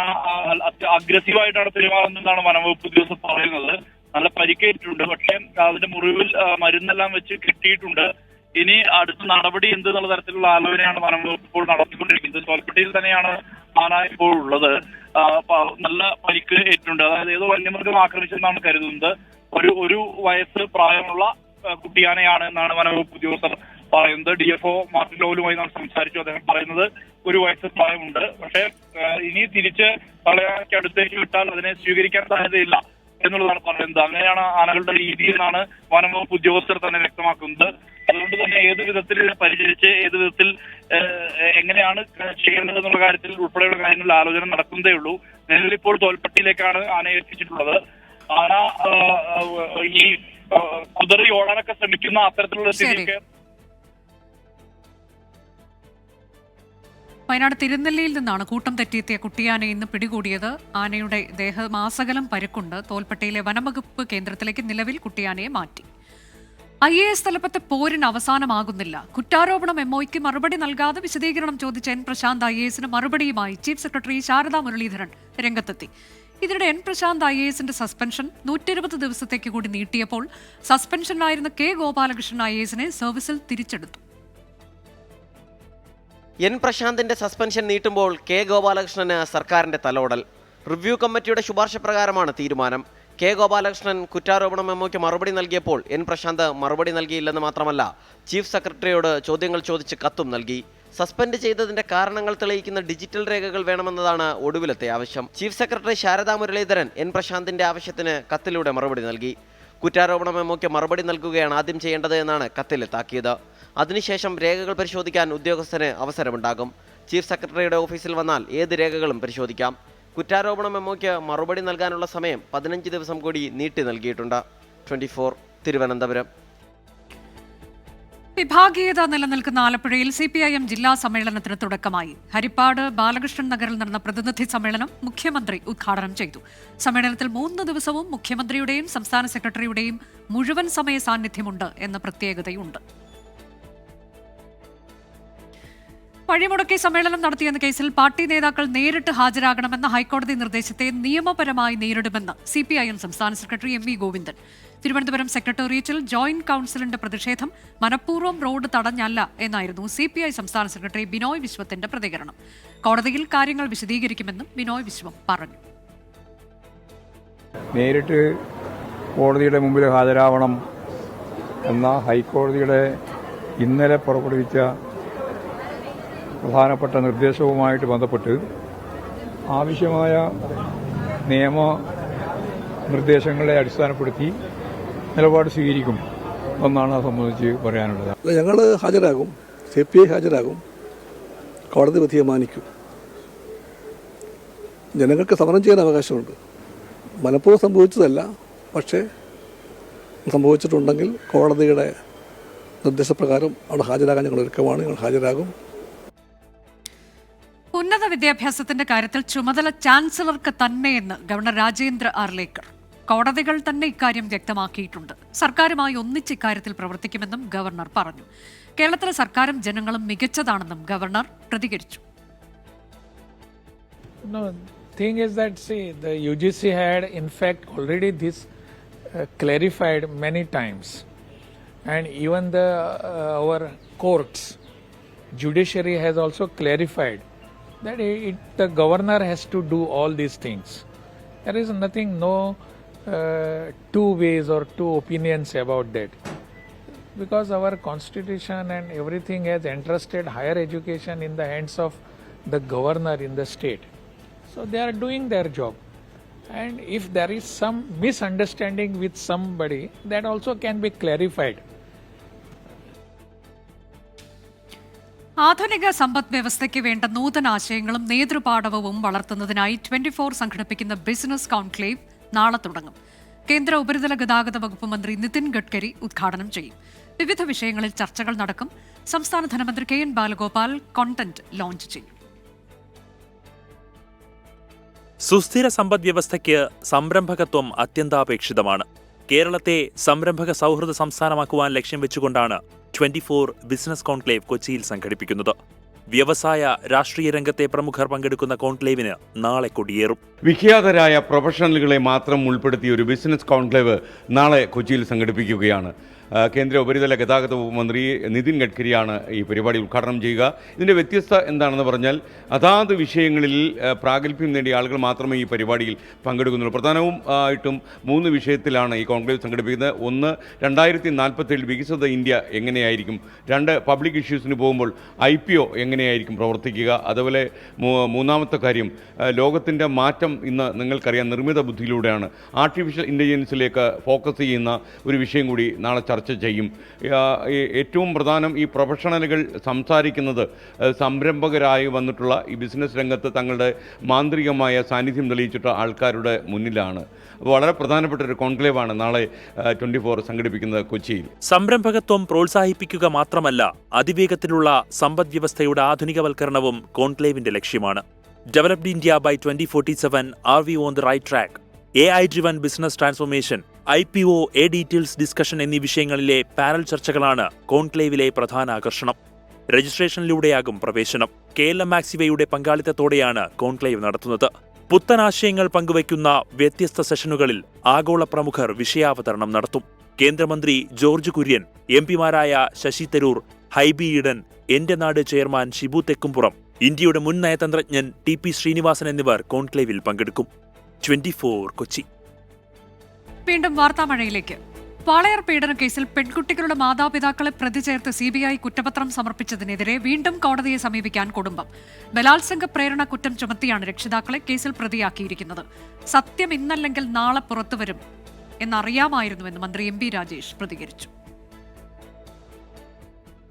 അഗ്രസീവായിട്ടാണ് പെരുമാറുന്നതെന്നാണ് വനംവകുപ്പ് ഉദ്യോഗസ്ഥർ പറയുന്നത്. നല്ല പരിക്കേറ്റിട്ടുണ്ട്. പക്ഷേ അതിന്റെ മുറിവിൽ മരുന്നെല്ലാം വെച്ച് കെട്ടിയിട്ടുണ്ട്. ഇനി അടുത്ത നടപടി എന്തെന്നുള്ള തരത്തിലുള്ള ആലോചനയാണ് വനംവകുപ്പ് ഇപ്പോൾ നടത്തിക്കൊണ്ടിരിക്കുന്നത്. തോൽപ്പെട്ടിയിൽ തന്നെയാണ് ആന ഇപ്പോൾ ഉള്ളത്. നല്ല പരിക്ക് ഏറ്റിട്ടുണ്ട്. അതായത് ഏതോ വന്യമൃഗം ആക്രമിച്ചെന്നാണ് കരുതുന്നത്. ഒരു വയസ്സ് പ്രായമുള്ള കുട്ടിയാനയാണ് എന്നാണ് വനംവകുപ്പ് ഉദ്യോഗസ്ഥർ പറയുന്നത്. DFO മാർട്ടിൻ ലോലുമായി നാം സംസാരിച്ചു. അദ്ദേഹം പറയുന്നത് 1 വയസ്സ് പ്രായമുണ്ട്. പക്ഷേ ഇനി തിരിച്ച് തലയാനയ്ക്ക് അടുത്തേക്ക് വിട്ടാൽ അതിനെ സ്വീകരിക്കാൻ സാധ്യതയില്ല എന്നുള്ളതാണ് പറയുന്നത്. അങ്ങനെയാണ് ആനകളുടെ രീതി എന്നാണ് വനംവകുപ്പ് ഉദ്യോഗസ്ഥർ തന്നെ വ്യക്തമാക്കുന്നത്. അതുകൊണ്ട് തന്നെ ഏത് വിധത്തിൽ പരിചരിച്ച് ഏത് വിധത്തിൽ എങ്ങനെയാണ് ചെയ്യേണ്ടത് എന്നുള്ള കാര്യത്തിൽ ഉൾപ്പെടെയുള്ള കാര്യങ്ങളിൽ ആലോചന നടക്കുന്നതേ ഉള്ളൂ. നിലവിലിപ്പോൾ തോൽപ്പെട്ടിയിലേക്കാണ് ആനയെ എത്തിച്ചിട്ടുള്ളത്. ആന ഈ കുതിറി ഓടാനൊക്കെ ശ്രമിക്കുന്ന അത്തരത്തിലുള്ള സ്ഥിതിക്ക് വയനാട് തിരുനെല്ലിയിൽ നിന്നാണ് കൂട്ടം തെറ്റിയെത്തിയ കുട്ടിയാനയെ ഇന്ന് പിടികൂടിയത്. ആനയുടെ ദേഹമാസകലം പരുക്കുണ്ട്. തോൽപ്പെട്ടിയിലെ വനംവകുപ്പ് കേന്ദ്രത്തിലേക്ക് നിലവിൽ കുട്ടിയാനയെ മാറ്റി. IAS തലപ്പത്തെ പോരിന് അവസാനമാകുന്നില്ല. കുറ്റാരോപണം MOയ്ക്ക് മറുപടി നൽകാതെ വിശദീകരണം ചോദിച്ച N പ്രശാന്ത് IASന് മറുപടിയുമായി ചീഫ് സെക്രട്ടറി ശാരദാ മുരളീധരൻ രംഗത്തെത്തി. ഇതിനിടെ N പ്രശാന്ത് IASന്റെ സസ്പെൻഷൻ 120 ദിവസത്തേക്ക് കൂടി നീട്ടിയപ്പോൾ സസ്പെൻഷനിലായിരുന്ന K ഗോപാലകൃഷ്ണൻ IASനെ സർവീസിൽ തിരിച്ചെടുത്തു. N പ്രശാന്തിന്റെ സസ്പെൻഷൻ നീട്ടുമ്പോൾ K ഗോപാലകൃഷ്ണന് സർക്കാരിന്റെ തലോടൽ. റിവ്യൂ കമ്മിറ്റിയുടെ ശുപാർശ പ്രകാരമാണ് തീരുമാനം. കെ ഗോപാലകൃഷ്ണൻ കുറ്റാരോപണ മെമ്മോയ്ക്ക് മറുപടി നൽകിയപ്പോൾ എൻ പ്രശാന്ത് മറുപടി നൽകിയില്ലെന്ന് മാത്രമല്ല ചീഫ് സെക്രട്ടറിയോട് ചോദ്യങ്ങൾ ചോദിച്ച് കത്തും നൽകി. സസ്പെൻഡ് ചെയ്തതിന്റെ കാരണങ്ങൾ തെളിയിക്കുന്ന ഡിജിറ്റൽ രേഖകൾ വേണമെന്നതാണ് ഒടുവിലത്തെ ആവശ്യം. Chief secretary Sharada Muraleedharan N പ്രശാന്തിന്റെ ആവശ്യത്തിന് കത്തിലൂടെ മറുപടി നൽകി. കുറ്റാരോപണ മെമ്മോയ്ക്ക് മറുപടി നൽകുകയാണ് ആദ്യം ചെയ്യേണ്ടത് എന്നാണ് കത്തിൽ താക്കീത്. അതിനുശേഷം രേഖകൾ പരിശോധിക്കാൻ ഉദ്യോഗസ്ഥന് അവസരമുണ്ടാകും. ചീഫ് സെക്രട്ടറിയുടെ ഓഫീസിൽ വന്നാൽ ഏത് രേഖകളും പരിശോധിക്കാം. കുറ്റാരോപണ മെമ്മോയ്ക്ക് മറുപടി നൽകാനുള്ള സമയം 15 ദിവസം കൂടി നീട്ടി നൽകിയിട്ടുണ്ട്. 24 തിരുവനന്തപുരം. വിഭാഗീയത നിലനിൽക്കുന്ന ആലപ്പുഴയിൽ CPIM ജില്ലാ സമ്മേളനത്തിന് തുടക്കമായി. ഹരിപ്പാട് ബാലകൃഷ്ണൻ നഗറിൽ നടന്ന പ്രതിനിധി സമ്മേളനം മുഖ്യമന്ത്രി ഉദ്ഘാടനം ചെയ്തു. സമ്മേളനത്തിൽ 3 ദിവസവും മുഖ്യമന്ത്രിയുടെയും സംസ്ഥാന സെക്രട്ടറിയുടെയും മുഴുവൻ സമയ സാന്നിധ്യമുണ്ട് എന്ന പ്രത്യേകതയുണ്ട്. വഴിമുടക്കി സമ്മേളനം നടത്തിയെന്ന കേസിൽ പാർട്ടി നേതാക്കൾ നേരിട്ട് ഹാജരാകണമെന്ന ഹൈക്കോടതി നിർദ്ദേശത്തെ നിയമപരമായി നേരിടുമെന്ന് CPIM സംസ്ഥാന സെക്രട്ടറി MV ഗോവിന്ദൻ. തിരുവനന്തപുരം സെക്രട്ടേറിയറ്റിൽ ജോയിന്റ് കൌൺസിലിന്റെ പ്രതിഷേധം മനഃപൂർവ്വം റോഡ് തടഞ്ഞല്ല എന്നായിരുന്നു CPI സംസ്ഥാന സെക്രട്ടറി ബിനോയ് വിശ്വത്തിന്റെ പ്രതികരണം. കോടതിയിൽ കാര്യങ്ങൾ വിശദീകരിക്കുമെന്നും ബിനോയ് വിശ്വം പറഞ്ഞു. നേരിട്ട് കോടതിയുടെ മുമ്പിൽ ഹാജരാവണം എന്ന ഹൈക്കോടതിയുടെ ഇന്നലെ പുറപ്പെടുവിച്ച പ്രധാനപ്പെട്ട നിർദ്ദേശവുമായിട്ട് ബന്ധപ്പെട്ട് ആവശ്യമായ നിയമ നിർദ്ദേശങ്ങളെ അടിസ്ഥാനപ്പെടുത്തി നിലപാട് സ്വീകരിക്കും എന്നാണ് അത് സംബന്ധിച്ച് പറയാനുള്ളത്. ഞങ്ങൾ ഹാജരാകും, CPI ഹാജരാകും, കോടതി വിധി മാനിക്കും. ജനങ്ങൾക്ക് സമരം ചെയ്യാൻ അവകാശമുണ്ട്. മനഃപൂർവ്വം സംഭവിച്ചതല്ല, പക്ഷേ സംഭവിച്ചിട്ടുണ്ടെങ്കിൽ കോടതിയുടെ നിർദ്ദേശപ്രകാരം അവിടെ ഹാജരാകാൻ ഞങ്ങൾ ഒരുക്കമാണ്. ഞങ്ങൾ ഹാജരാകും. ഉന്നത വിദ്യാഭ്യാസത്തിന്റെ കാര്യത്തിൽ ചുമതല ചാൻസലർക്ക് തന്നെയെന്ന് ഗവർണർ രാജേന്ദ്ര ആർലേക്കർ. കോടതികൾ തന്നെ ഇക്കാര്യം വ്യക്തമാക്കിയിട്ടുണ്ട്. സർക്കാരുമായി ഒന്നിച്ച് ഇക്കാര്യത്തിൽ പ്രവർത്തിക്കുമെന്നും ഗവർണർ പറഞ്ഞു. കേരളത്തിലെ സർക്കാരും ജനങ്ങളും മികച്ചതാണെന്നും ഗവർണർ പ്രതികരിച്ചു. Thing is that, see, the UGC had in fact already this clarified many times, and even our courts, judiciary has also clarified that the governor has to do all these things. There is nothing, no two ways or two opinions about that, because our constitution and everything has entrusted higher education in the hands of the governor in the state. So they are doing their job, and if there is some misunderstanding with somebody, that also can be clarified. ആധുനിക സമ്പദ് വ്യവസ്ഥയ്ക്ക് വേണ്ട നൂതനാശയങ്ങളും നേതൃപാടവവും വളർത്തുന്നതിനായി 24 സംഘടിപ്പിക്കുന്ന business conclave നാളെ തുടങ്ങും. കേന്ദ്ര ഉപരിതല ഗതാഗത വകുപ്പ് മന്ത്രി നിതിൻ ഗഡ്കരി ഉദ്ഘാടനം ചെയ്യും. വിവിധ വിഷയങ്ങളിൽ ചർച്ചകൾ നടക്കും. സംസ്ഥാന ധനമന്ത്രി KN ബാലഗോപാൽ കോണ്ടന്റ് ലോഞ്ച് ചെയ്യും. സുസ്ഥിര സമ്പദ് വ്യവസ്ഥയ്ക്ക് സംരംഭകത്വം അത്യന്താപേക്ഷിതമാണ്. കേരളത്തെ സംരംഭക സൗഹൃദ സംസ്ഥാനമാക്കുവാൻ ലക്ഷ്യം വെച്ചുകൊണ്ടാണ് 24 ബിസിനസ് കോൺക്ലേവ് കൊച്ചിയിൽ സംഘടിപ്പിക്കുന്നത്. വ്യവസായ രാഷ്ട്രീയ രംഗത്തെ പ്രമുഖർ പങ്കെടുക്കുന്ന കോൺക്ലേവിന് നാളെ കൊടിയേറും. വിഖ്യാതരായ പ്രൊഫഷണലുകളെ മാത്രം ഉൾപ്പെടുത്തിയ ഒരു ബിസിനസ് കോൺക്ലേവ് നാളെ കൊച്ചിയിൽ സംഘടിപ്പിക്കുകയാണ്. കേന്ദ്ര ഉപരിതല ഗതാഗത വകുപ്പ് മന്ത്രി നിതിൻ ഗഡ്കരിയാണ് ഈ പരിപാടി ഉദ്ഘാടനം ചെയ്യുക. ഇതിൻ്റെ വ്യത്യസ്ത എന്താണെന്ന് പറഞ്ഞാൽ അതാത് വിഷയങ്ങളിൽ പ്രാഗൽഭ്യം നേടിയ ആളുകൾ മാത്രമേ ഈ പരിപാടിയിൽ പങ്കെടുക്കുന്നുള്ളൂ. പ്രധാനവും ആയിട്ടും 3 വിഷയത്തിലാണ് ഈ കോൺക്ലേവ് സംഘടിപ്പിക്കുന്നത്. 1, 2047 വികസിത ഇന്ത്യ എങ്ങനെയായിരിക്കും. 2, പബ്ലിക് ഇഷ്യൂസിന് പോകുമ്പോൾ IPO എങ്ങനെയായിരിക്കും പ്രവർത്തിക്കുക. അതുപോലെ മൂന്നാമത്തെ കാര്യം, ലോകത്തിൻ്റെ മാറ്റം ഇന്ന് നിങ്ങൾക്കറിയാം നിർമ്മിത ബുദ്ധിയിലൂടെയാണ്. ആർട്ടിഫിഷ്യൽ ഇൻ്റലിജൻസിലേക്ക് ഫോക്കസ് ചെയ്യുന്ന ഒരു വിഷയം കൂടി നാളെ ചർച്ച ചെയ്യും. ഏറ്റവും പ്രധാനം, ഈ പ്രൊഫഷണലുകൾ സംസാരിക്കുന്നത് സംരംഭകരായി വന്നിട്ടുള്ള ഈ ബിസിനസ് രംഗത്ത് തങ്ങളുടെ മാന്ത്രികമായ സാന്നിധ്യം തെളിയിച്ചിട്ടുള്ള ആൾക്കാരുടെ മുന്നിലാണ്. വളരെ പ്രധാനപ്പെട്ട ഒരു കോൺക്ലേവാണ് നാളെ 24 സംഘടിപ്പിക്കുന്നത് കൊച്ചിയിൽ. സംരംഭകത്വം പ്രോത്സാഹിപ്പിക്കുക മാത്രമല്ല, അതിവേഗത്തിലുള്ള സമ്പദ് വ്യവസ്ഥയുടെ ആധുനികവൽക്കരണവും കോൺക്ലേവിന്റെ ലക്ഷ്യമാണ്. Developed India by 2047, are we on the right track, AI driven business transformation, IPO, details discussion എന്നീ വിഷയങ്ങളിലെ പാനൽ ചർച്ചകളാണ് കോൺക്ലേവിലെ പ്രധാന ആകർഷണം. രജിസ്ട്രേഷനിലൂടെയാകും പ്രവേശനം. KLM മാക്സിവയുടെ പങ്കാളിത്തത്തോടെയാണ് കോൺക്ലേവ് നടത്തുന്നത്. പുത്തനാശയങ്ങൾ പങ്കുവയ്ക്കുന്ന വ്യത്യസ്ത സെഷനുകളിൽ ആഗോള പ്രമുഖർ വിഷയാവതരണം നടത്തും. കേന്ദ്രമന്ത്രി ജോർജ് കുര്യൻ, MP-മാരായ ശശി തരൂർ, ഹൈബി ഈഡൻ, എന്റെ നാട് ചെയർമാൻ ഷിബു തെക്കുംപുറം, ഇന്ത്യയുടെ മുൻ നയതന്ത്രജ്ഞൻ TP ശ്രീനിവാസൻ എന്നിവർ കോൺക്ലേവിൽ പങ്കെടുക്കും. 24 കൊച്ചി. വീണ്ടും വാർത്താമഴയിലേക്ക്. വാളയാർ പീഡന കേസിൽ പെൺകുട്ടികളുടെ മാതാപിതാക്കളെ പ്രതി ചേർത്ത് CBI കുറ്റപത്രം സമർപ്പിച്ചതിനെതിരെ വീണ്ടും കോടതിയെ സമീപിക്കാൻ കുടുംബം. ബലാത്സംഗ പ്രേരണ കുറ്റം ചുമത്തിയാണ് രക്ഷിതാക്കളെ കേസിൽ പ്രതിയാക്കിയിരിക്കുന്നത്. സത്യം ഇന്നല്ലെങ്കിൽ നാളെ പുറത്തുവരും എന്നറിയാമായിരുന്നുവെന്ന് മന്ത്രി MP രാജേഷ് പ്രതികരിച്ചു.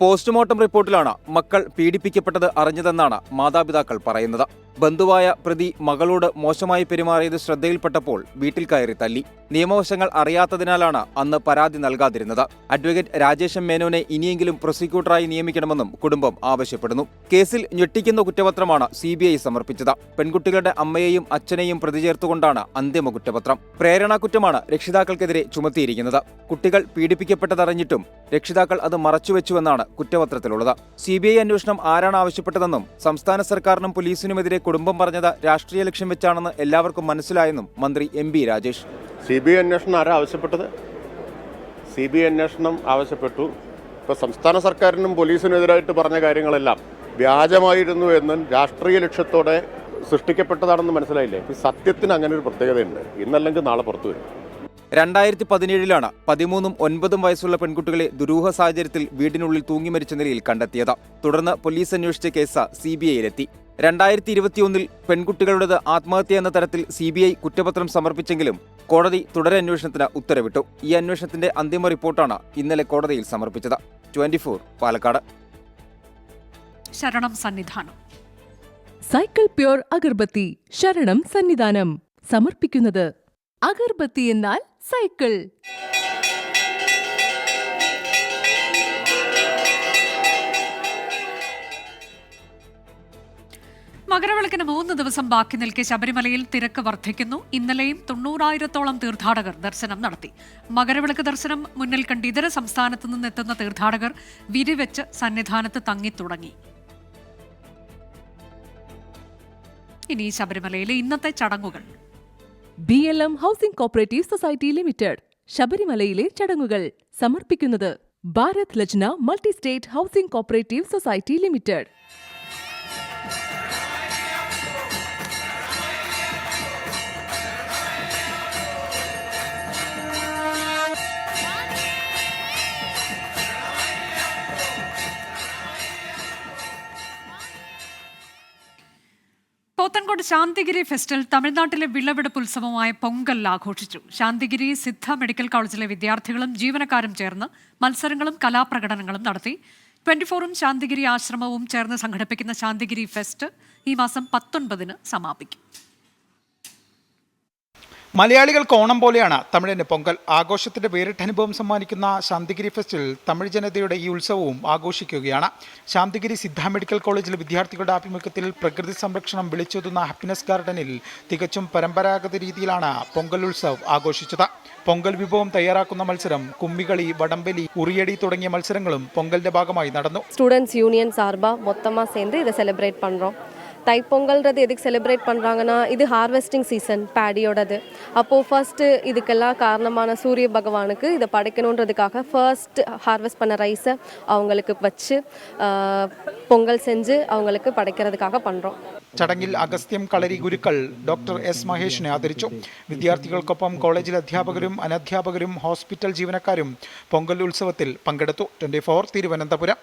പോസ്റ്റ്മോർട്ടം റിപ്പോർട്ടിലാണ് മക്കൾ പീഡിപ്പിക്കപ്പെട്ടത് അറിഞ്ഞതെന്നാണ് മാതാപിതാക്കൾ പറയുന്നത്. ബന്ധുവായ പ്രതി മകളോട് മോശമായി പെരുമാറിയത് ശ്രദ്ധയിൽപ്പെട്ടപ്പോൾ വീട്ടിൽ കയറി തല്ലി. നിയമവശങ്ങൾ അറിയാത്തതിനാലാണ് അന്ന് പരാതി നൽകാതിരുന്നത്. അഡ്വക്കേറ്റ് രാജേഷ് മേനോനെ ഇനിയെങ്കിലും പ്രോസിക്യൂട്ടറായി നിയമിക്കണമെന്നും കുടുംബം ആവശ്യപ്പെടുന്നു. കേസിൽ ഞെട്ടിക്കുന്ന കുറ്റപത്രമാണ് CBI സമർപ്പിച്ചത്. പെൺകുട്ടികളുടെ അമ്മയെയും അച്ഛനെയും പ്രതി ചേർത്തുകൊണ്ടാണ് അന്തിമ കുറ്റപത്രം. പ്രേരണാകുറ്റമാണ് രക്ഷിതാക്കൾക്കെതിരെ ചുമത്തിയിരിക്കുന്നത്. കുട്ടികൾ പീഡിപ്പിക്കപ്പെട്ടതറിഞ്ഞിട്ടും രക്ഷിതാക്കൾ അത് മറച്ചുവെച്ചുവെന്നാണ് കുറ്റപത്രത്തിലുള്ളത്. CBI അന്വേഷണം ആരാണ് ആവശ്യപ്പെട്ടതെന്നും സംസ്ഥാന സർക്കാരിനും പോലീസിനുമെതിരെ കുടുംബം പറഞ്ഞത് രാഷ്ട്രീയ ലക്ഷ്യം വെച്ചാണെന്ന് എല്ലാവർക്കും മനസ്സിലായെന്നും മന്ത്രി MP രാജേഷ്. CBI അന്വേഷണം ആരാ ആവശ്യപ്പെട്ടത്? CBI അന്വേഷണം ആവശ്യപ്പെട്ടു. ഇപ്പോൾ സംസ്ഥാന സർക്കാരിനും പോലീസിനെതിരായിട്ട് പറഞ്ഞ കാര്യങ്ങളെല്ലാം വ്യാജമായിരുന്നു എന്നും രാഷ്ട്രീയ ലക്ഷ്യത്തോടെ സൃഷ്ടിക്കപ്പെട്ടതാണെന്ന് മനസ്സിലായില്ലേ? സത്യത്തിന് അങ്ങനെ ഒരു പ്രത്യേകതയുണ്ട്. ഇന്നല്ലെങ്കിൽ നാളെ പുറത്തു വരും. 2017 13ഉം 9ഉം വയസ്സുള്ള പെൺകുട്ടികളെ ദുരൂഹ സാഹചര്യത്തിൽ വീടിനുള്ളിൽ തൂങ്ങി മരിച്ച നിലയിൽ കണ്ടെത്തിയത്. തുടർന്ന് പോലീസ് അന്വേഷിച്ച കേസ് CBIയിലെത്തി. 2021 പെൺകുട്ടികളുടേത് ആത്മഹത്യ എന്ന തരത്തിൽ CBI കുറ്റപത്രം സമർപ്പിച്ചെങ്കിലും കോടതി തുടരന്വേഷണത്തിന് ഉത്തരവിട്ടു. ഈ അന്വേഷണത്തിന്റെ അന്തിമ റിപ്പോർട്ടാണ് ഇന്നലെ കോടതിയിൽ സമർപ്പിച്ചത്. 24 പാലക്കാട്. ശരണം സന്നിധാനം. സൈക്കിൾ പ്യൂർ അഗർബത്തി ശരണം സന്നിധാനം സമർപ്പിക്കുന്നത് അഗർബത്തി എന്നാൽ സൈക്കിൾ. മകരവിളക്കിന് 3 ദിവസം ബാക്കി നിൽക്കെ ശബരിമലയിൽ തിരക്ക് വർദ്ധിക്കുന്നു. ഇന്നലെയും 90,000-ഓളം തീർത്ഥാടകർ ദർശനം നടത്തി. മകരവിളക്ക് ദർശനം മുന്നിൽ കണ്ട് ഇതര സംസ്ഥാനത്തു നിന്നെത്തുന്ന തീർത്ഥാടകർ വിരിവെച്ച് സന്നിധാനത്ത് തങ്ങിത്തുടങ്ങി. ഇനി ശബരിമലയിലെ ഇന്നത്തെ ചടങ്ങുകൾ. BLM housing cooperative society limited ശബരിമലയിലെ ചടങ്ങുകൾ സമർപ്പിക്കുന്നത് Bharat Lajna multi state housing cooperative society limited. Pothencode Santhigiri ഫെസ്റ്റിൽ തമിഴ്നാട്ടിലെ വിളവെടുപ്പ് ഉത്സവമായ പൊങ്കൽ ആഘോഷിച്ചു. ശാന്തിഗിരി സിദ്ധ മെഡിക്കൽ കോളേജിലെ വിദ്യാർത്ഥികളും ജീവനക്കാരും ചേർന്ന് മത്സരങ്ങളും കലാപ്രകടനങ്ങളും നടത്തി. 24ഉം ശാന്തിഗിരി ആശ്രമവും ചേർന്ന് സംഘടിപ്പിക്കുന്ന ശാന്തിഗിരി ഫെസ്റ്റ് ഈ മാസം 19-ന് സമാപിക്കും. മലയാളികൾക്ക് ഓണം പോലെയാണ് തമിഴിന് പൊങ്കൽ. ആഘോഷത്തിന്റെ വേറിട്ട അനുഭവം സമ്മാനിക്കുന്ന ശാന്തിഗിരി ഫെസ്റ്റിൽ തമിഴ് ജനതയുടെ ഈ ഉത്സവവും ആഘോഷിക്കുകയാണ്. ശാന്തിഗിരി സിദ്ധ മെഡിക്കൽ കോളേജിലെ വിദ്യാർത്ഥികളുടെ ആഭിമുഖ്യത്തിൽ പ്രകൃതി സംരക്ഷണം വിളിച്ചോതുന്ന ഹാപ്പിനെസ് ഗാർഡനിൽ തികച്ചും പരമ്പരാഗത രീതിയിലാണ് പൊങ്കൽ ഉത്സവ് ആഘോഷിച്ചത്. പൊങ്കൽ വിഭവം തയ്യാറാക്കുന്ന മത്സരം, കുമ്മികളി, വടംവലി, ഉറിയടി തുടങ്ങിയ മത്സരങ്ങളും പൊങ്കലിന്റെ ഭാഗമായി നടന്നു. ஸ்டூடெண்ட்ஸ் யூனியன் சார்பாக மொத்தமாக சேர்ந்து இதை செலிப்ரேட் பண்ணுறோம். தைப்பொங்கல்ன்றது எதுக்கு செலிப்ரேட் பண்ணுறாங்கன்னா, இது ஹார்வெஸ்டிங் சீசன் பேடியோடது. அப்போது ஃபர்ஸ்ட்டு இதுக்கெல்லாம் காரணமான சூரிய பகவானுக்கு இதை படைக்கணுன்றதுக்காக ஃபர்ஸ்ட் ஹார்வெஸ்ட் பண்ண ரைஸை அவங்களுக்கு வச்சு பொங்கல் செஞ்சு அவங்களுக்கு படைக்கிறதுக்காக பண்ணுறோம். ചടങ്ങിൽ അഗസ്ത്യം കളരി ഗുരുക്കൾ ഡോക്ടർ S മഹേഷിനെ ആദരിച്ചു. വിദ്യാർത്ഥികൾക്കൊപ്പം കോളേജിലെ അധ്യാപകരും അനധ്യാപകരും ഹോസ്പിറ്റൽ ജീവനക്കാരും പൊങ്കൽ ഉത്സവത്തിൽ പങ്കെടുത്തു. 24 തിരുവനന്തപുരം.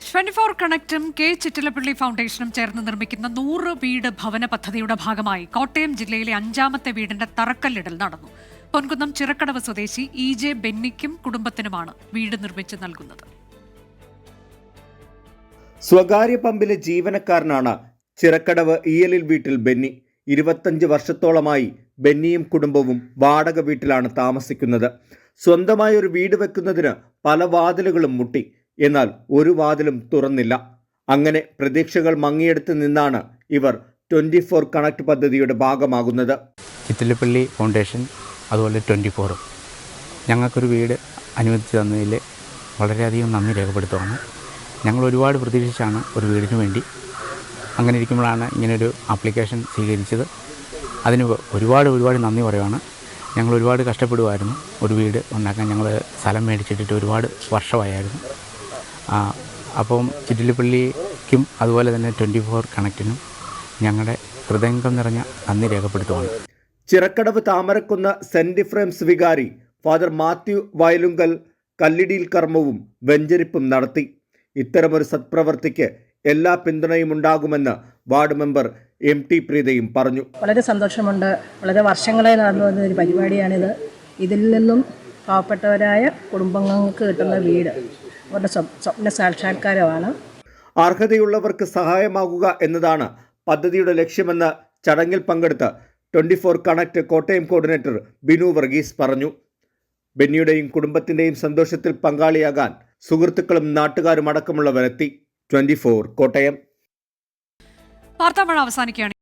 24 കണക്റ്റും K ചിറ്റിലപ്പള്ളി ഫൗണ്ടേഷനും ചേർന്ന് നിർമ്മിക്കുന്ന 100 വീട് ഭവന പദ്ധതിയുടെ ഭാഗമായി കോട്ടയം ജില്ലയിലെ 5ാമത്തെ വീടിന്റെ തറക്കല്ലിടൽ നടന്നു. പൊൻകുന്നം ചിറക്കടവ് സ്വദേശി EJ ബെന്നിക്കും കുടുംബത്തിനുമാണ് വീട് നിർമ്മിച്ച് നൽകുന്നത്. സ്വകാര്യ പമ്പിലെ ജീവനക്കാരനാണ് ചിറക്കടവ് ELL വീട്ടിൽ ബെന്നി. 25 വർഷത്തോളമായി ബെന്നിയും കുടുംബവും വാടക വീട്ടിലാണ് താമസിക്കുന്നത്. സ്വന്തമായി ഒരു വീട് വെക്കുന്നതിന് പല വാതിലുകളും മുട്ടി. എന്നാൽ ഒരു വാതിലും തുറന്നില്ല. അങ്ങനെ പ്രതീക്ഷകൾ മങ്ങിയെടുത്ത് നിന്നാണ് ഇവർ 24 കണക്ട് പദ്ധതിയുടെ ഭാഗമാകുന്നത്. ചിറ്റിലപ്പള്ളി ഫൗണ്ടേഷൻ അതുപോലെ 24 ഞങ്ങൾക്കൊരു വീട് അനുവദിച്ചു തന്നതിൽ വളരെയധികം നന്ദി രേഖപ്പെടുത്തുകയാണ്. ഞങ്ങൾ ഒരുപാട് പ്രതീക്ഷിച്ചാണ് ഒരു വീടിന് വേണ്ടി അങ്ങനെ ഇരിക്കുമ്പോഴാണ് ഇങ്ങനൊരു ആപ്ലിക്കേഷൻ സ്വീകരിച്ചത്. അതിന് ഒരുപാട് നന്ദി പറയുകയാണ്. ഞങ്ങൾ ഒരുപാട് കഷ്ടപ്പെടുമായിരുന്നു ഒരു വീട് ഉണ്ടാക്കാൻ. ഞങ്ങൾ സ്ഥലം മേടിച്ചിട്ടിട്ട് ഒരുപാട് വർഷമായിരുന്നു. അപ്പം ചിറ്റിലപ്പള്ളിക്കും അതുപോലെ തന്നെ 24 കണക്റ്റിനും ഞങ്ങളുടെ ഹൃദയംഗം നിറഞ്ഞ നന്ദി രേഖപ്പെടുത്തുകയാണ്. ചിറക്കടവ് താമരക്കുന്ന് സെന്റ് ഇഫ്രേംസ് വികാരി ഫാദർ മാത്യു വയലുങ്കൽ കല്ലിടിയിൽ കർമ്മവും വെഞ്ചരിപ്പും നടത്തി. ഇത്തരമൊരു സത്പ്രവർത്തിക്ക് എല്ലാ പിന്തുണയും ഉണ്ടാകുമെന്ന് വാർഡ് മെമ്പർ MT പ്രീതയും പറഞ്ഞു. വളരെ സന്തോഷമുണ്ട്. വളരെ വർഷങ്ങളായി നടന്നു വന്ന ഒരു പരിപാടിയാണിത്. ഇതിൽ നിന്നും പാവപ്പെട്ടവരായ കുടുംബങ്ങൾക്ക് കിട്ടുന്ന വീട് അവരുടെ സ്വപ്ന സാക്ഷാത്കാരമാണ്. അർഹതയുള്ളവർക്ക് സഹായമാകുക എന്നതാണ് പദ്ധതിയുടെ ലക്ഷ്യമെന്ന് ചടങ്ങിൽ പങ്കെടുത്ത 24 കണക്ട് കോട്ടയം കോർഡിനേറ്റർ ബിനു വർഗീസ് പറഞ്ഞു. ബെന്നിയുടെയും കുടുംബത്തിന്റെയും സന്തോഷത്തിൽ പങ്കാളിയാകാൻ സുഹൃത്തുക്കളും നാട്ടുകാരും അടക്കമുള്ളവരെത്തി. 24 കോട്ടയം. വാർത്താമഴ അവസാനിക്കുകയാണ്.